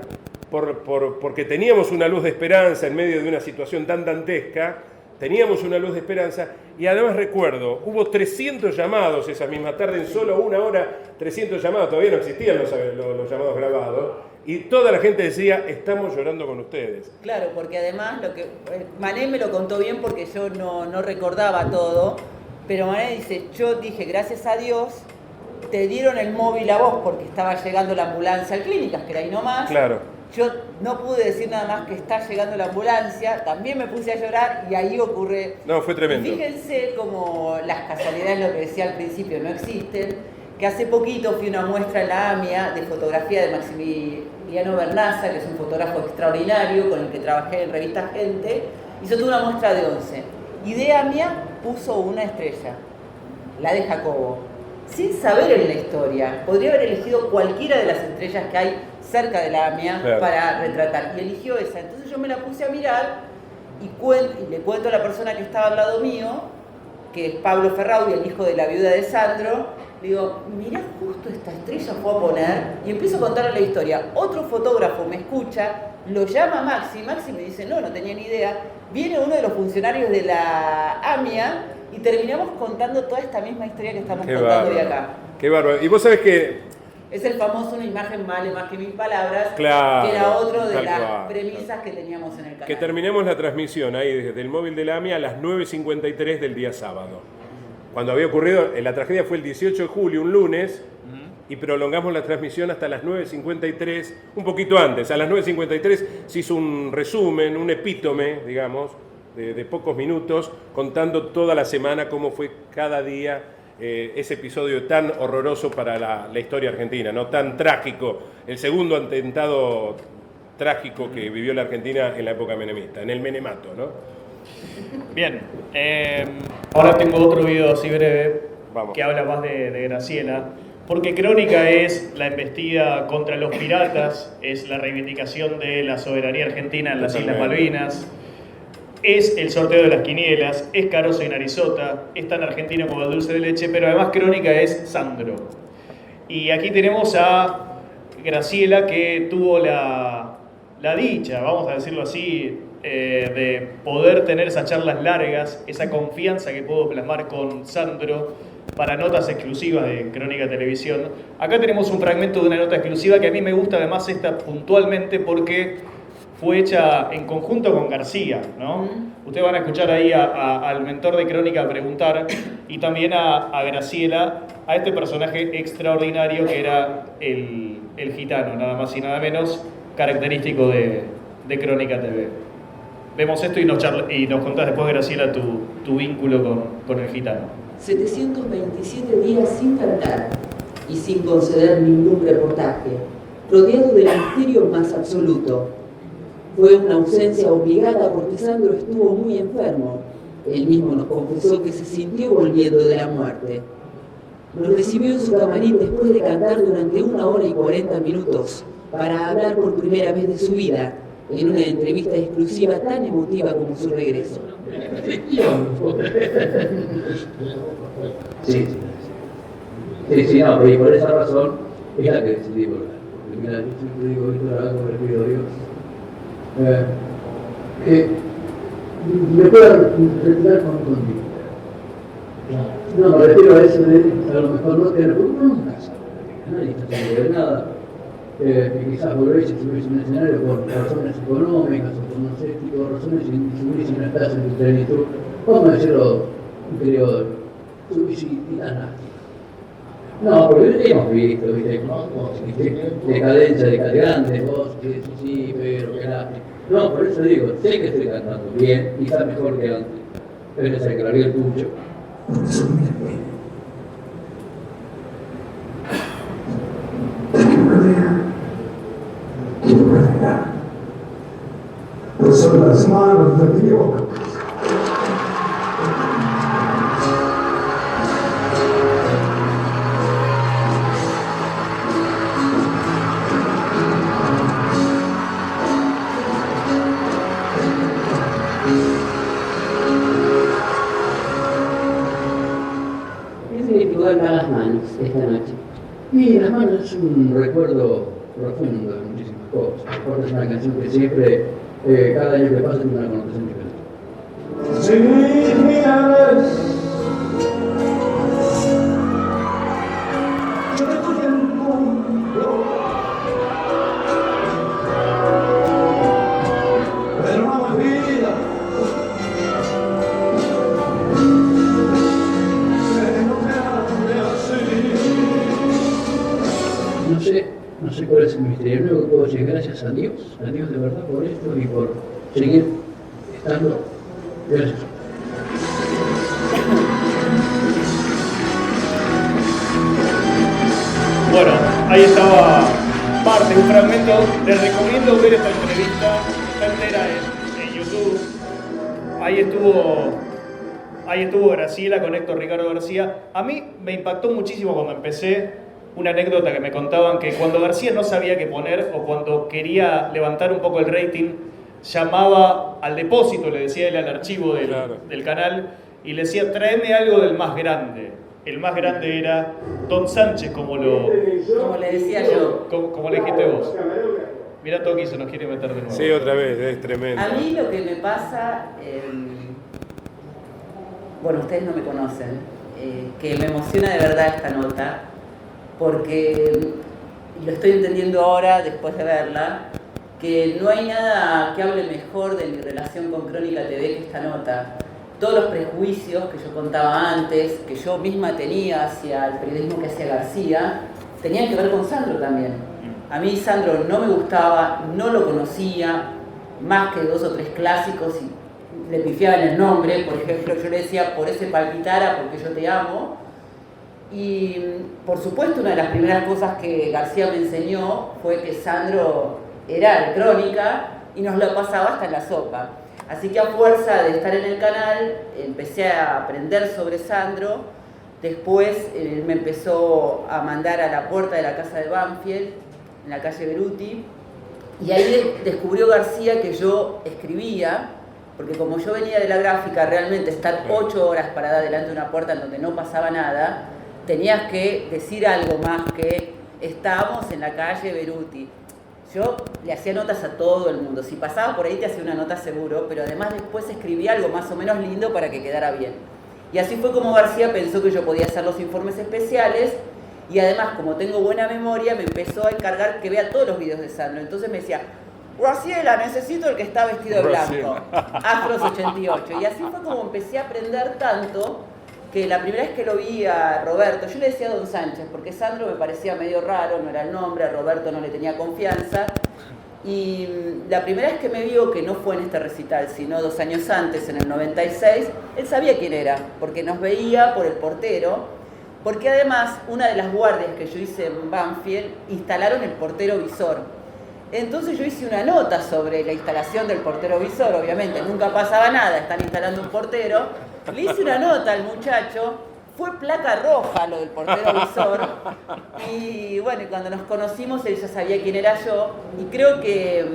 porque teníamos una luz de esperanza en medio de una situación tan dantesca, teníamos una luz de esperanza, y además recuerdo, hubo 300 llamados esa misma tarde, en solo 1 hora, 300 llamados, todavía no existían los llamados grabados, y toda la gente decía, estamos llorando con ustedes. Claro, porque además, Mané me lo contó bien porque yo no recordaba todo, pero Mané dice, yo dije, gracias a Dios, te dieron el móvil a vos porque estaba llegando la ambulancia al Clínicas, que era ahí nomás. Claro. Yo no pude decir nada más que está llegando la ambulancia, también me puse a llorar y ahí ocurre... No, fue tremendo. Y fíjense como las casualidades, lo que decía al principio, no existen, que hace poquito fui a una muestra en la AMIA de fotografía de Maximiliano Bernaza, que es un fotógrafo extraordinario con el que trabajé en Revista Gente, hizo toda una muestra de 11. Y de AMIA puso una estrella, la de Jacobo, sin saber en la historia. Podría haber elegido cualquiera de las estrellas que hay cerca de la AMIA, claro, para retratar, y eligió esa. Entonces yo me la puse a mirar y le cuento a la persona que estaba al lado mío, que es Pablo Ferraudi, el hijo de la viuda de Sandro, le digo, mirá, justo esta estrella fue a poner, y empiezo a contarle la historia. Otro fotógrafo me escucha, lo llama Maxi me dice, no tenía ni idea. Viene uno de los funcionarios de la AMIA y terminamos contando toda esta misma historia que estamos Qué contando de bárbaro. acá. Qué bárbaro. Y vos sabés que Es el famoso una imagen vale más que 1000 palabras, Claro, que era otro de tal las cual. premisas que teníamos en el canal. que terminemos la transmisión ahí desde el móvil de la AMIA a las 9:53 del día sábado. Cuando había ocurrido, la tragedia fue el 18 de julio, un lunes, y prolongamos la transmisión hasta las 9:53, un poquito antes. A las 9:53 se hizo un resumen, un epítome, digamos, de pocos minutos, contando toda la semana cómo fue cada día ese episodio tan horroroso para la historia argentina, ¿no? Tan trágico, el segundo atentado trágico que vivió la Argentina en la época menemista, en el menemato, ¿no? Bien, ahora tengo otro video así breve Vamos. que habla más de Graciela, porque Crónica es la embestida contra los piratas, es la reivindicación de la soberanía argentina en las Islas Malvinas, es el sorteo de las quinielas, es Caroso y Narizota, es tan argentino como el dulce de leche, pero además Crónica es Sandro. Y aquí tenemos a Graciela, que tuvo la dicha, vamos a decirlo así, de poder tener esas charlas largas, esa confianza que pudo plasmar con Sandro para notas exclusivas de Crónica Televisión. Acá tenemos un fragmento de una nota exclusiva que a mí me gusta además esta puntualmente porque fue hecha en conjunto con García, ¿no? Ustedes van a escuchar ahí al mentor de Crónica preguntar, y también a Graciela, a este personaje extraordinario que era el gitano, nada más y nada menos, característico de Crónica TV. Vemos esto y nos contás después, Graciela, tu vínculo con el gitano. 727 días sin cantar y sin conceder ningún reportaje, rodeado del misterio más absoluto. Fue una ausencia obligada porque Sandro estuvo muy enfermo. Él mismo nos confesó que se sintió volviendo de la muerte. Nos recibió en su camarín después de cantar durante 1 hora y 40 minutos para hablar por primera vez de su vida en una entrevista exclusiva tan emotiva como su regreso. Sí, no, pero y por esa razón es la que decidí volar. Porque mira, yo siempre digo, Víctor, algo que le pido a Dios, que me pueda retirar con vida. No, me refiero a eso de a lo mejor no tener, porque uno nunca sabe, nadie está seguro de nada. Que quizás volvéis a subirse un escenario por razones económicas o por no sé qué tipo de razones y subirse una estás en tu plenitud, vamos a decirlo, un periodo suicidas. No, porque hemos visto, ¿viste? Decadencia de grandes voces, sí, pero que lástima. No, por eso digo, sé que estoy cantando bien, quizás mejor que antes, pero se aclaró el pucho. Son las manos de Dios. ¿Qué significó el las manos esta noche? Y las manos es un recuerdo profundo de muchísimas cosas. Recuerdo es una canción que siempre, cada año que pasa, tiene una connotación diferente. Sin miradas, yo estoy en un mundo, pero no me vida. No sé cuál es el misterio. Lo único que puedo decir, gracias a Dios de verdad por esto y por seguir estando. Gracias. Bueno, ahí estaba parte, un fragmento. Les recomiendo ver esta entrevista, está entera en YouTube. Ahí estuvo Graciela con Héctor Ricardo García. A mí me impactó muchísimo cuando empecé una anécdota que me contaban, que cuando García no sabía qué poner o cuando quería levantar un poco el rating, llamaba al depósito, le decía él al archivo del canal, y le decía, tráeme algo del más grande. El más grande era Don Sánchez, como le decía yo. Como le dijiste vos. Mirá, Toki se nos quiere meter de nuevo. Sí, otra vez, es tremendo. A mí lo que me pasa, bueno, ustedes no me conocen, que me emociona de verdad esta nota, porque lo estoy entendiendo ahora después de verla, que no hay nada que hable mejor de mi relación con Crónica TV que esta nota. Todos los prejuicios que yo contaba antes, que yo misma tenía hacia el periodismo que hacía García, tenían que ver con Sandro también. A mí Sandro no me gustaba, no lo conocía, más que 2 o 3 clásicos y le pifiaba en el nombre. Por ejemplo, yo le decía, por ese palpitara, porque yo te amo. Y por supuesto, una de las primeras cosas que García me enseñó fue que Sandro era de Crónica y nos lo pasaba hasta en la sopa. Así que a fuerza de estar en el canal, empecé a aprender sobre Sandro. Después me empezó a mandar a la puerta de la casa de Banfield, en la calle Beruti, y ahí descubrió García que yo escribía, porque como yo venía de la gráfica, realmente estar 8 horas parada delante de una puerta en donde no pasaba nada, tenías que decir algo más que estábamos en la calle Beruti. Yo le hacía notas a todo el mundo, si pasaba por ahí te hacía una nota seguro, pero además después escribía algo más o menos lindo para que quedara bien. Y así fue como García pensó que yo podía hacer los informes especiales, y además, como tengo buena memoria, me empezó a encargar que vea todos los videos de Sandro. Entonces me decía, Graciela, necesito el que está vestido de blanco, Afros 88. Y así fue como empecé a aprender tanto, que la primera vez que lo vi a Roberto, yo le decía a Don Sánchez, porque Sandro me parecía medio raro, no era el nombre, a Roberto no le tenía confianza. Y la primera vez que me vio, que no fue en este recital, sino 2 años antes, en el 96, él sabía quién era, porque nos veía por el portero, porque además una de las guardias que yo hice en Banfield instalaron el portero visor. Entonces yo hice una nota sobre la instalación del portero visor, obviamente nunca pasaba nada, están instalando un portero. Le hice una nota al muchacho, fue placa roja lo del portero visor, y bueno, cuando nos conocimos él ya sabía quién era yo, y creo que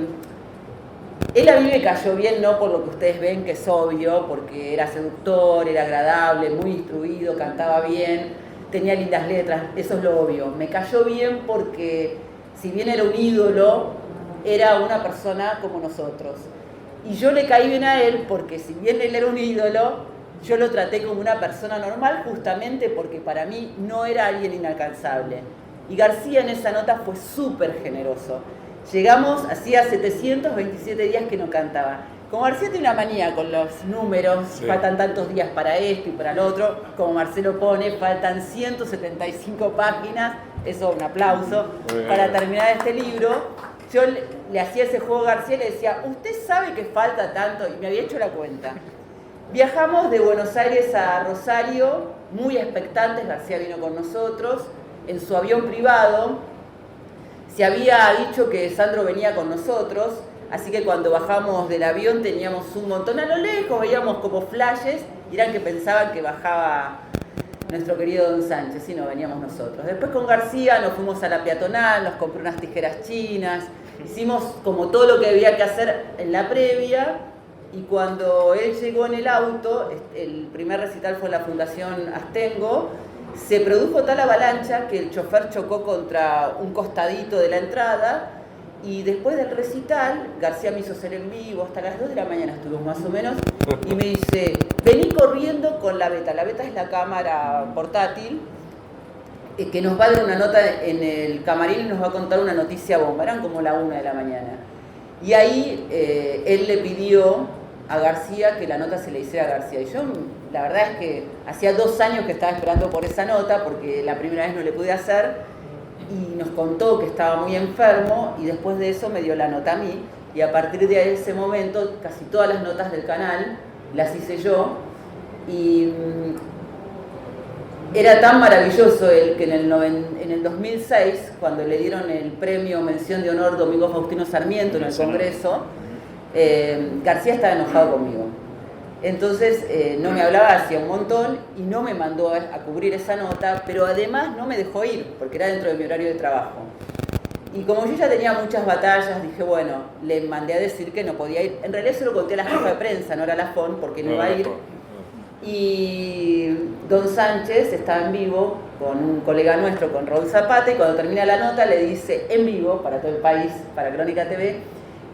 él a mí me cayó bien, no por lo que ustedes ven, que es obvio, porque era seductor, era agradable, muy instruido, cantaba bien, tenía lindas letras, eso es lo obvio. Me cayó bien porque, si bien era un ídolo, era una persona como nosotros. Y yo le caí bien a él porque, si bien él era un ídolo, yo lo traté como una persona normal, justamente porque para mí no era alguien inalcanzable. Y García en esa nota fue súper generoso. Llegamos, hacía 727 días que no cantaba. Como García tiene una manía con los números, sí, faltan tantos días para esto y para lo otro, como Marcelo pone, faltan 175 páginas, eso un aplauso, para terminar este libro. Yo le hacía ese juego a García y le decía, ¿usted sabe que falta tanto? Y me había hecho la cuenta. Viajamos de Buenos Aires a Rosario, muy expectantes, García vino con nosotros, en su avión privado. Se había dicho que Sandro venía con nosotros, así que cuando bajamos del avión teníamos un montón a lo lejos, veíamos como flashes, y eran que pensaban que bajaba nuestro querido Don Sánchez, y no, veníamos nosotros. Después con García nos fuimos a la peatonal, nos compró unas tijeras chinas, hicimos como todo lo que había que hacer en la previa, y cuando él llegó en el auto, el primer recital fue en la Fundación Astengo, se produjo tal avalancha que el chofer chocó contra un costadito de la entrada, y después del recital, García me hizo hacer en vivo, hasta las 2 de la mañana estuvimos más o menos, y me dice, vení corriendo con la beta. La beta es la cámara portátil, que nos va a dar una nota en el camarín y nos va a contar una noticia bomba. Eran como la 1 de la mañana. Y ahí él le pidió a García que la nota se le hiciera a García. Y yo, la verdad es que hacía 2 años que estaba esperando por esa nota, porque la primera vez no le pude hacer, y nos contó que estaba muy enfermo, y después de eso me dio la nota a mí, y a partir de ese momento casi todas las notas del canal las hice yo, y era tan maravilloso él que en el 2006, cuando le dieron el premio Mención de Honor Domingo Faustino Sarmiento en el Congreso, García estaba enojado conmigo. Entonces no me hablaba hacía un montón y no me mandó a cubrir esa nota, pero además no me dejó ir, porque era dentro de mi horario de trabajo. Y como yo ya tenía muchas batallas, dije, bueno, le mandé a decir que no podía ir. En realidad se lo conté a la jefa de prensa, no era la FON, porque no iba a ir. Y Don Sánchez estaba en vivo con un colega nuestro, con Raúl Zapata, y cuando termina la nota le dice en vivo, para todo el país, para Crónica TV,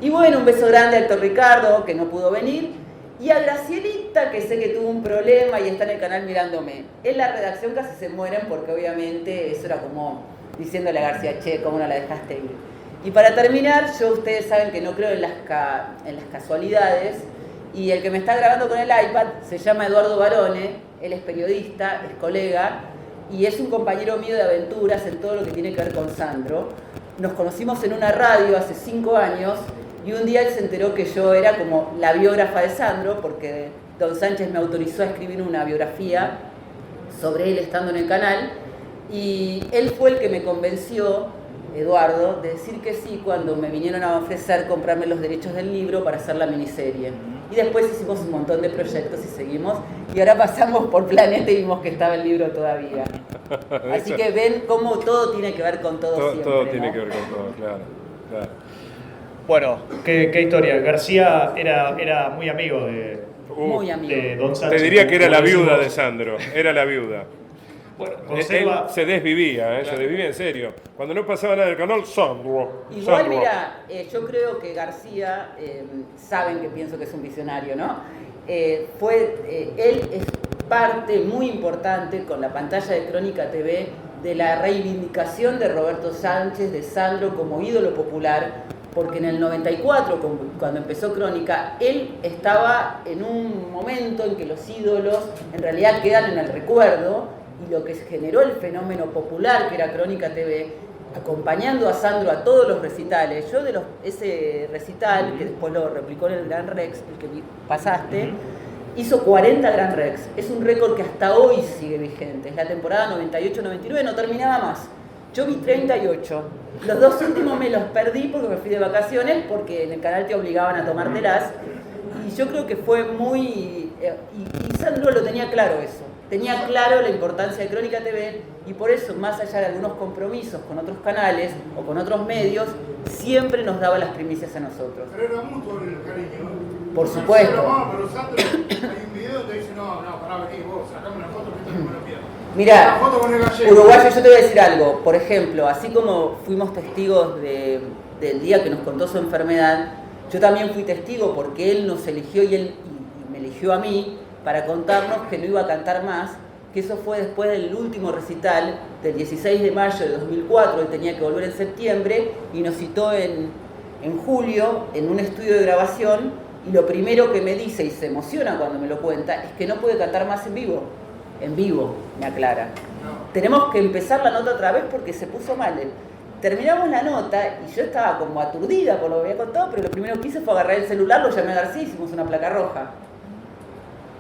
y bueno, un beso grande a Héctor Ricardo, que no pudo venir, y a Gracielito, periodista que sé que tuvo un problema y está en el canal mirándome. En la redacción casi se mueren porque obviamente eso era como diciéndole a García, che, ¿cómo no la dejaste ir? Y para terminar, ustedes saben que no creo en las casualidades, y el que me está grabando con el iPad se llama Eduardo Barone, él es periodista, es colega, y es un compañero mío de aventuras en todo lo que tiene que ver con Sandro. Nos conocimos en una radio hace 5 años, y un día él se enteró que yo era como la biógrafa de Sandro, porque Don Sánchez me autorizó a escribir una biografía sobre él estando en el canal, y él fue el que me convenció, Eduardo, de decir que sí cuando me vinieron a ofrecer comprarme los derechos del libro para hacer la miniserie. Y después hicimos un montón de proyectos y seguimos, y ahora pasamos por Planeta y vimos que estaba el libro todavía. Así que ven cómo todo tiene que ver con todo siempre, todo tiene ¿no? que ver con todo, claro. Bueno, ¿qué historia? García era muy amigo de Don Sánchez. Te diría que era la viuda de Sandro, era la viuda. Bueno, Él se desvivía, se desvivía en serio. Cuando no pasaba nada del canal, Sandro. Igual, mira, yo creo que García, saben que pienso que es un visionario, ¿no? Él es parte muy importante con la pantalla de Crónica TV de la reivindicación de Roberto Sánchez, de Sandro como ídolo popular, porque en el 94, cuando empezó Crónica, él estaba en un momento en que los ídolos en realidad quedan en el recuerdo, y lo que generó el fenómeno popular que era Crónica TV, acompañando a Sandro a todos los recitales. Yo ese recital, que después lo replicó en el Gran Rex, el que pasaste, hizo 40 Gran Rex. Es un récord que hasta hoy sigue vigente. Es la temporada 98-99, no terminaba más. Yo vi 38. Los 2 últimos me los perdí porque me fui de vacaciones, porque en el canal te obligaban a tomártelas. Y yo creo que fue muy... y Sandro lo tenía claro eso. Tenía claro la importancia de Crónica TV, y por eso, más allá de algunos compromisos con otros canales o con otros medios, siempre nos daba las primicias a nosotros. Pero era mutuo el cariño. Por supuesto. Pero Sandro, hay un video donde dice, no, pará, vení vos, sacame una foto que esto no me lo pierdo. Mirá, Una foto con el gallego. uruguayo, yo te voy a decir algo. Por ejemplo, así como fuimos testigos del día que nos contó su enfermedad, yo también fui testigo porque él nos eligió y me eligió a mí para contarnos que no iba a cantar más, que eso fue después del último recital del 16 de mayo de 2004, él tenía que volver en septiembre, y nos citó en julio en un estudio de grabación, y lo primero que me dice, y se emociona cuando me lo cuenta, es que no puede cantar más en vivo, me aclara. Tenemos que empezar la nota otra vez porque se puso mal él. Terminamos la nota y yo estaba como aturdida por lo que había contado, pero lo primero que hice fue agarrar el celular, lo llamé a García y hicimos una placa roja.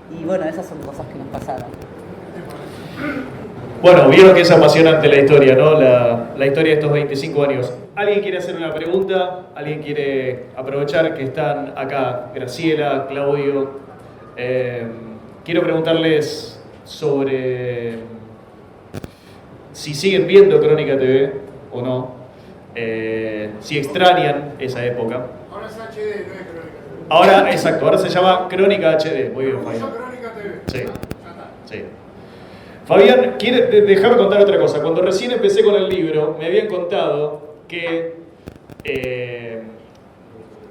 Y bueno, esas son cosas que nos pasaron. Bueno, vieron que es apasionante la historia, ¿no? La historia de estos 25 años. ¿Alguien quiere hacer una pregunta? ¿Alguien quiere aprovechar que están acá? Graciela, Claudio. Quiero preguntarles sobre si siguen viendo Crónica TV o no. Si extrañan esa época. Ahora es HD, no es Crónica TV. Ahora, exacto, ahora se llama Crónica HD. Muy bien, Fabián. Crónica TV. Sí. Sí. Fabián, déjame contar otra cosa. Cuando recién empecé con el libro, me habían contado que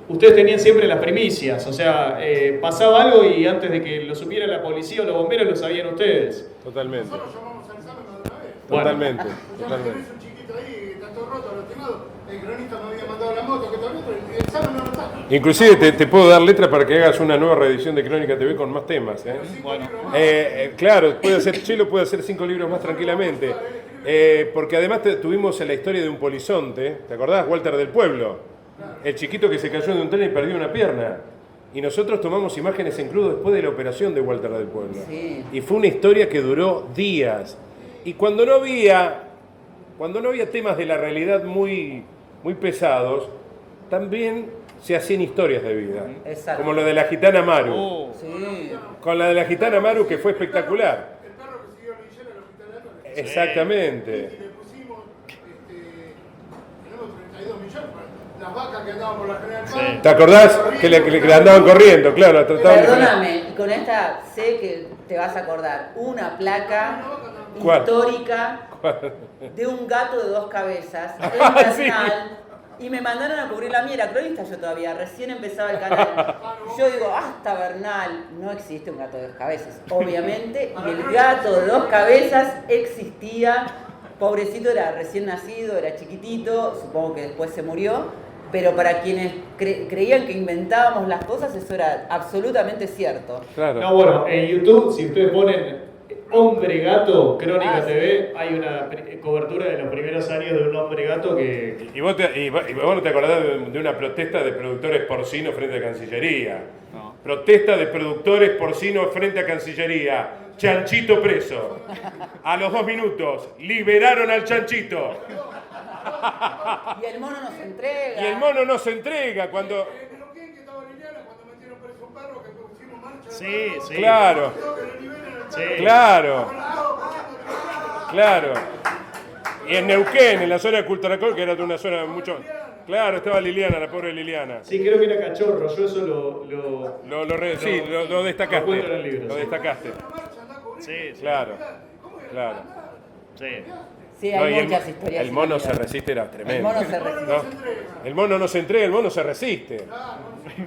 ustedes tenían siempre las primicias. O sea, pasaba algo y antes de que lo supiera la policía o los bomberos lo sabían ustedes. Totalmente. Nosotros llamamos al examen más de una vez. Totalmente. Tenés un chiquito ahí, está todo roto, lastimado. El cronista me había mandado la moto, que todavía el examen no lo está. Inclusive te puedo dar letra para que hagas una nueva reedición de Crónica TV con más temas. Bueno. Claro, Chelo puede hacer 5 libros más tranquilamente. Porque además tuvimos la historia de un polizonte, ¿te acordás? Walter del Pueblo, el chiquito que se cayó de un tren y perdió una pierna. Y nosotros tomamos imágenes en crudo después de la operación de Walter del Pueblo. Sí. Y fue una historia que duró días. Y cuando no había temas de la realidad muy pesados, también se hacían historias de vida. Exacto. Como lo de la gitana Maru. Sí. Con la de la gitana Maru, que fue espectacular. El perro que siguió a Lillera en el hospital de Álvarez. Exactamente. Y le pusimos, tenemos 32 millones, las vacas que andaban por la General Paz. ¿Te acordás? Que le andaban corriendo, claro. Perdóname, y con esta sé que te vas a acordar. Una placa ¿Cuál? histórica de un gato de 2 cabezas, Sí. internacional, Y me mandaron a cubrir la mía, era cronista yo todavía, recién empezaba el canal. Yo digo, hasta Bernal, no existe un gato de 2 cabezas, obviamente, y el gato de 2 cabezas existía, pobrecito, era recién nacido, era chiquitito, supongo que después se murió, pero para quienes creían que inventábamos las cosas, eso era absolutamente cierto. Claro. No, bueno, en YouTube, si ustedes ponen Hombre Gato, Crónica TV, hay una cobertura de los primeros años de un hombre gato que... Y vos no te acordás de una protesta de productores porcinos frente a Cancillería. No. Protesta de productores porcinos frente a Cancillería. Chanchito preso. A los 2 minutos, liberaron al chanchito. Y el mono nos entrega. Y el mono no se entrega cuando... ¿Pero quién que estaba Liliana cuando metieron preso un perro que pusimos marcha? Sí. Claro. Sí. Claro. Claro. Y en Neuquén, en la zona de Cultaracol, que era de una zona mucho... Claro, estaba Liliana, la pobre Liliana. Sí, creo que era cachorro, yo eso lo destacaste. Lo cuento en el libro, Lo sí. destacaste. Sí, Claro. Claro. sí. Sí, hay No, y muchas historias. el mono se resiste, era tremendo. El mono se resiste. ¿No? El mono no se entrega, el mono se resiste.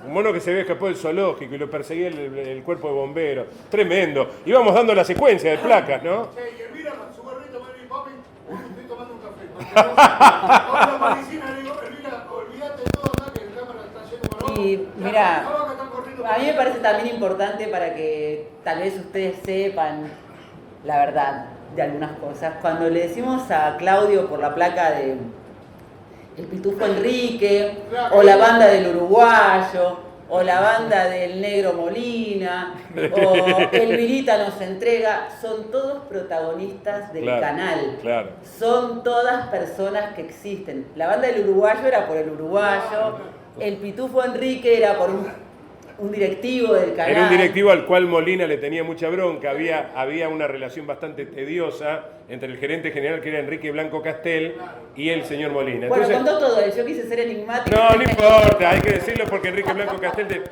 Un mono que se había escapado del zoológico y lo perseguía el cuerpo de bomberos. Tremendo. Íbamos dando la secuencia de placas, ¿no? Che, y Elvira con su gorrito, me dice, papi, estoy tomando un café. Ahora la parisina le digo, Elvira, olvídate de todo acá que el cámara está yendo por abajo. Y mira, a mí me parece también importante para que tal vez ustedes sepan la verdad de algunas cosas. Cuando le decimos a Claudio por la placa de El Pitufo Enrique, o la banda del Uruguayo, o la banda del Negro Molina, o Elvirita nos entrega, son todos protagonistas del canal. Claro. Son todas personas que existen. La banda del Uruguayo era por el uruguayo, el Pitufo Enrique era por un directivo del canal. Era un directivo al cual Molina le tenía mucha bronca. Había una relación bastante tediosa entre el gerente general, que era Enrique Blanco Castel, y el señor Molina. Bueno, Entonces, contó todo él. Yo quise ser enigmático. no importa, hay que decirlo porque Enrique Blanco Castel...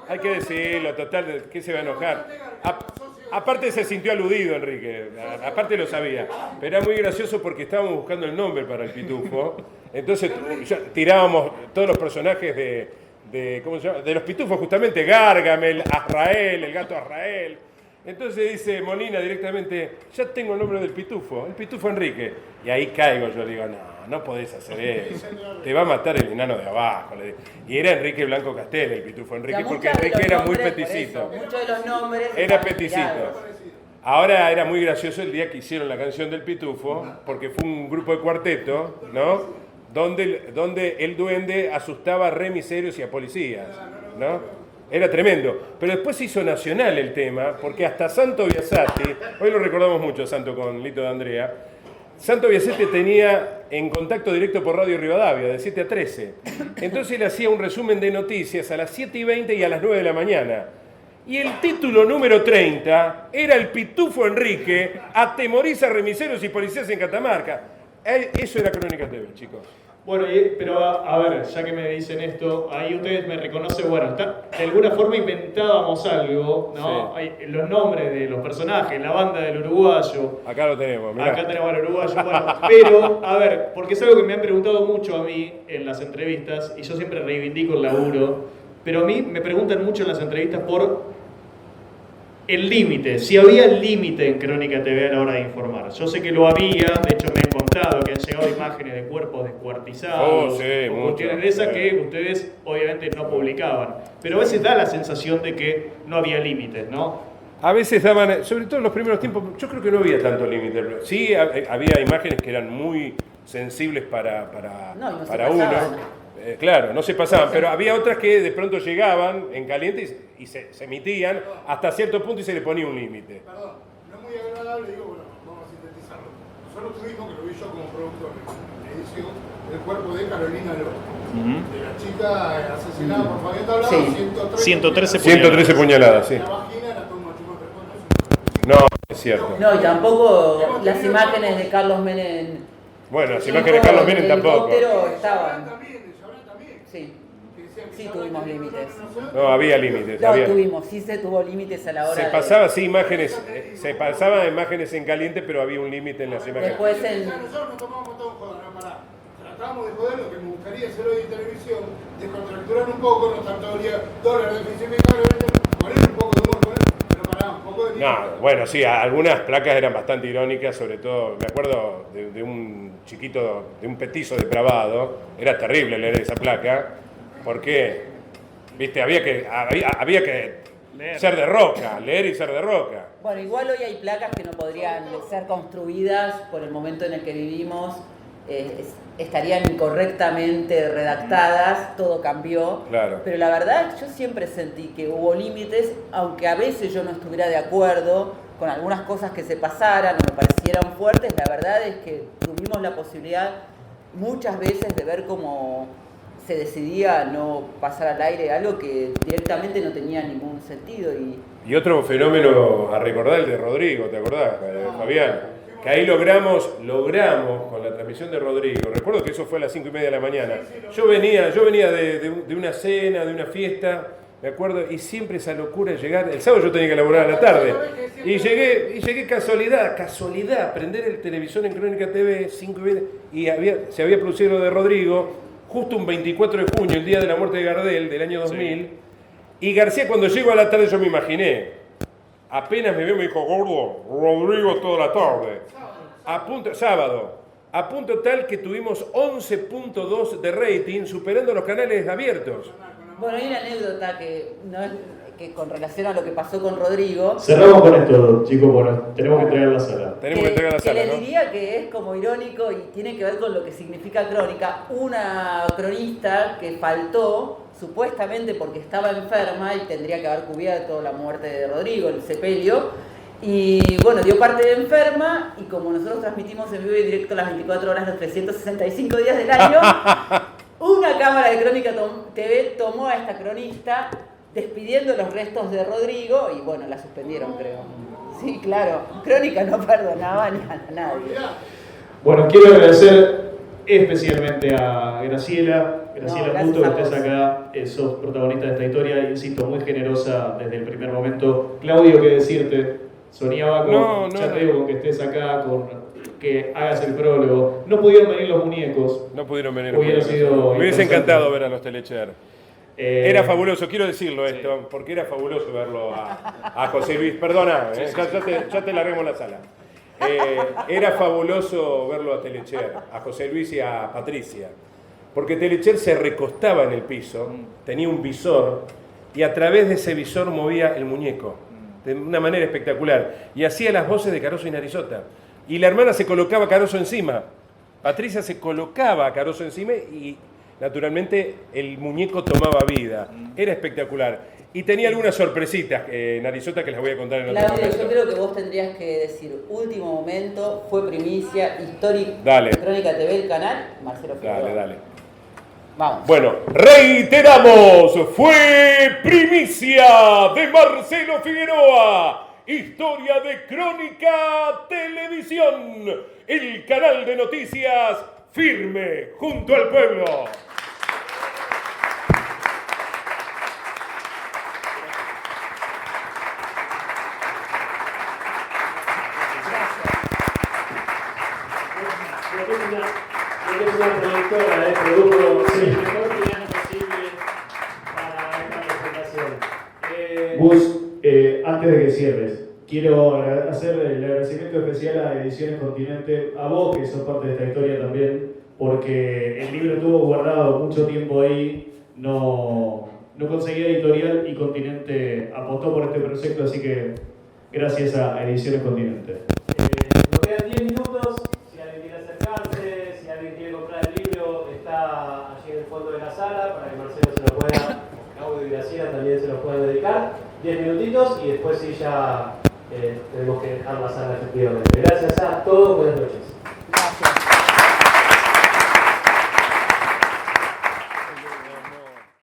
Hay que decirlo, total, ¿qué se va a enojar? Aparte se sintió aludido Enrique, aparte lo sabía. Pero era muy gracioso porque estábamos buscando el nombre para el Pitufo. Entonces tirábamos todos los personajes de ¿cómo se llama? De los pitufos, justamente, Gargamel, Azrael, el gato Azrael. Entonces dice Molina directamente, ya tengo el nombre del pitufo, el Pitufo Enrique. Y ahí caigo, yo digo, no podés hacer eso, te va a matar el enano de abajo. Y era Enrique Blanco Castel, el Pitufo Enrique, porque Enrique era muy peticito. Muchos de los nombres Era peticito. Ahora era muy gracioso el día que hicieron la canción del Pitufo, porque fue un grupo de cuarteto, ¿no? Donde el duende asustaba a remiserios y a policías, ¿no? Era tremendo. Pero después se hizo nacional el tema, porque hasta Santo Biasati, hoy lo recordamos mucho Santo con Lito de Andrea, Santo Biasati tenía en contacto directo por Radio Rivadavia, de 7 a 13. Entonces él hacía un resumen de noticias a las 7:20 y a las 9 de la mañana. Y el título número 30 era El Pitufo Enrique atemoriza remiserios y policías en Catamarca. Eso era Crónica TV, chicos. Bueno, pero a ver, ya que me dicen esto, ahí ustedes me reconocen, bueno, de alguna forma inventábamos algo, ¿no? Sí. Hay los nombres de los personajes, la banda del uruguayo. Acá lo tenemos, mirá. Acá tenemos al uruguayo, bueno, pero, a ver, porque es algo que me han preguntado mucho a mí en las entrevistas, y yo siempre reivindico el laburo, pero a mí me preguntan mucho en las entrevistas por el límite, si había límite en Crónica TV a la hora de informar. Yo sé que lo había, de hecho me han contado que han llegado imágenes de cuerpos descuartizados, sí, o cuestiones de esas que ustedes obviamente no publicaban. Pero a veces da la sensación de que no había límites, ¿no? A veces daban, sobre todo en los primeros tiempos, yo creo que no había tanto límite. Sí, había imágenes que eran muy sensibles para uno. Claro, no se pasaban, pero había otras que de pronto llegaban en caliente y se emitían hasta cierto punto y se le ponía un límite. Perdón, no es muy agradable, digo, bueno, vamos a sintetizarlo. Nosotros tuvimos, que lo vi yo como productor, la edición del cuerpo de Carolina López, de la chica asesinada por Fabián Tablado, 113 puñaladas, sí. La vagina era todo un machuco. No, es cierto. No, y tampoco las imágenes de Carlos Menem. Bueno, las imágenes de Carlos Menem tampoco. Estaban. Sí tuvimos límites. No, había límites. No tuvimos, sí se tuvo límites a la hora se pasaba, sí, imágenes, se pasaban imágenes en caliente, pero había un límite en las imágenes. Después en... Nosotros nos tomamos todo un joda, no, pará. tratábamos de joder lo que me gustaría hacer hoy en televisión, descontracturar un poco, no tanto dólar de fisificado, poner un poco de humor con él, pero pará, un poco de... No, bueno, sí, algunas placas eran bastante irónicas, sobre todo, me acuerdo de un chiquito, de un petizo depravado, era terrible leer esa placa, porque, viste, había que ser de Roca, leer y ser de Roca. Bueno, igual hoy hay placas que no podrían ser construidas por el momento en el que vivimos, estarían incorrectamente redactadas, todo cambió. Claro. Pero la verdad, yo siempre sentí que hubo límites, aunque a veces yo no estuviera de acuerdo con algunas cosas que se pasaran o me parecieran fuertes, la verdad es que tuvimos la posibilidad muchas veces de ver cómo se decidía no pasar al aire algo que directamente no tenía ningún sentido. Y otro fenómeno a recordar, el de Rodrigo, ¿te acordás, Fabián? Que ahí logramos con la transmisión de Rodrigo. Recuerdo que eso fue a las 5:30 de la mañana. Yo venía de una cena, de una fiesta, me acuerdo, y siempre esa locura de llegar. El sábado yo tenía que laburar a la tarde. Y llegué casualidad, prender el televisor en Crónica TV, 5:30, y se había producido lo de Rodrigo, justo un 24 de junio, el día de la muerte de Gardel, del año 2000. Sí. Y García, cuando llegó a la tarde, yo me imaginé, apenas me vio, me dijo, gordo, Rodrigo toda la tarde. Sábado, a punto tal que tuvimos 11.2 de rating, superando los canales abiertos. Bueno, hay una anécdota que con relación a lo que pasó con Rodrigo. Cerramos con esto, chicos, bueno, tenemos que entregar la sala. Le diría que es como irónico y tiene que ver con lo que significa crónica. Una cronista que faltó, supuestamente porque estaba enferma y tendría que haber cubierto la muerte de Rodrigo, el sepelio. Y bueno, dio parte de enferma y como nosotros transmitimos en vivo y directo las 24 horas, los 365 días del año, una cámara de Crónica TV tomó a esta cronista despidiendo los restos de Rodrigo y bueno, la suspendieron, creo. Sí, claro. Crónica no perdonaba ni a nadie. Bueno, quiero agradecer especialmente a Graciela Muto, que estés acá, sos protagonista de esta historia, insisto, muy generosa desde el primer momento. Claudio, ¿qué decirte? Soñaba con con que estés acá, con que hagas el prólogo. No pudieron venir los muñecos. No pudieron venir los muñecos. Me hubiese encantado ver a los Telecher. Era fabuloso, quiero decirlo esto, porque era fabuloso verlo a José Luis. Perdona, ya te larguemos la sala. Era fabuloso verlo a Telecher, a José Luis y a Patricia. Porque Telecher se recostaba en el piso, tenía un visor, y a través de ese visor movía el muñeco, de una manera espectacular. Y hacía las voces de Caroso y Narizota. Y la hermana se colocaba a Caroso encima. Patricia se colocaba a Caroso encima y naturalmente el muñeco tomaba vida. Era espectacular. Y tenía algunas sorpresitas, Narizota, que las voy a contar en otro momento. Yo creo que vos tendrías que decir, último momento, fue primicia, histórica, Crónica TV, el canal, Marcelo Figueroa. Dale. Vamos. Bueno, reiteramos, fue primicia de Marcelo Figueroa. Historia de Crónica Televisión, el canal de noticias firme junto al pueblo. Yo tengo una productora de producto el mejor villano posible para esta presentación. Gus, antes de que cierres, quiero hacer el agradecimiento especial a Ediciones Continente, a vos que sos parte de esta historia también, porque el libro estuvo guardado mucho tiempo ahí, no conseguía editorial y Continente apostó por este proyecto, así que gracias a Ediciones Continente. Nos quedan 10 minutos, si alguien quiere acercarse, si alguien quiere comprar el libro, está allí en el fondo de la sala para que Marcelo se lo pueda, Claudio y Graciela también se los puedan dedicar. 10 minutitos y después sí ya tenemos que dejar la sala efectivamente. Gracias a todos, buenas noches.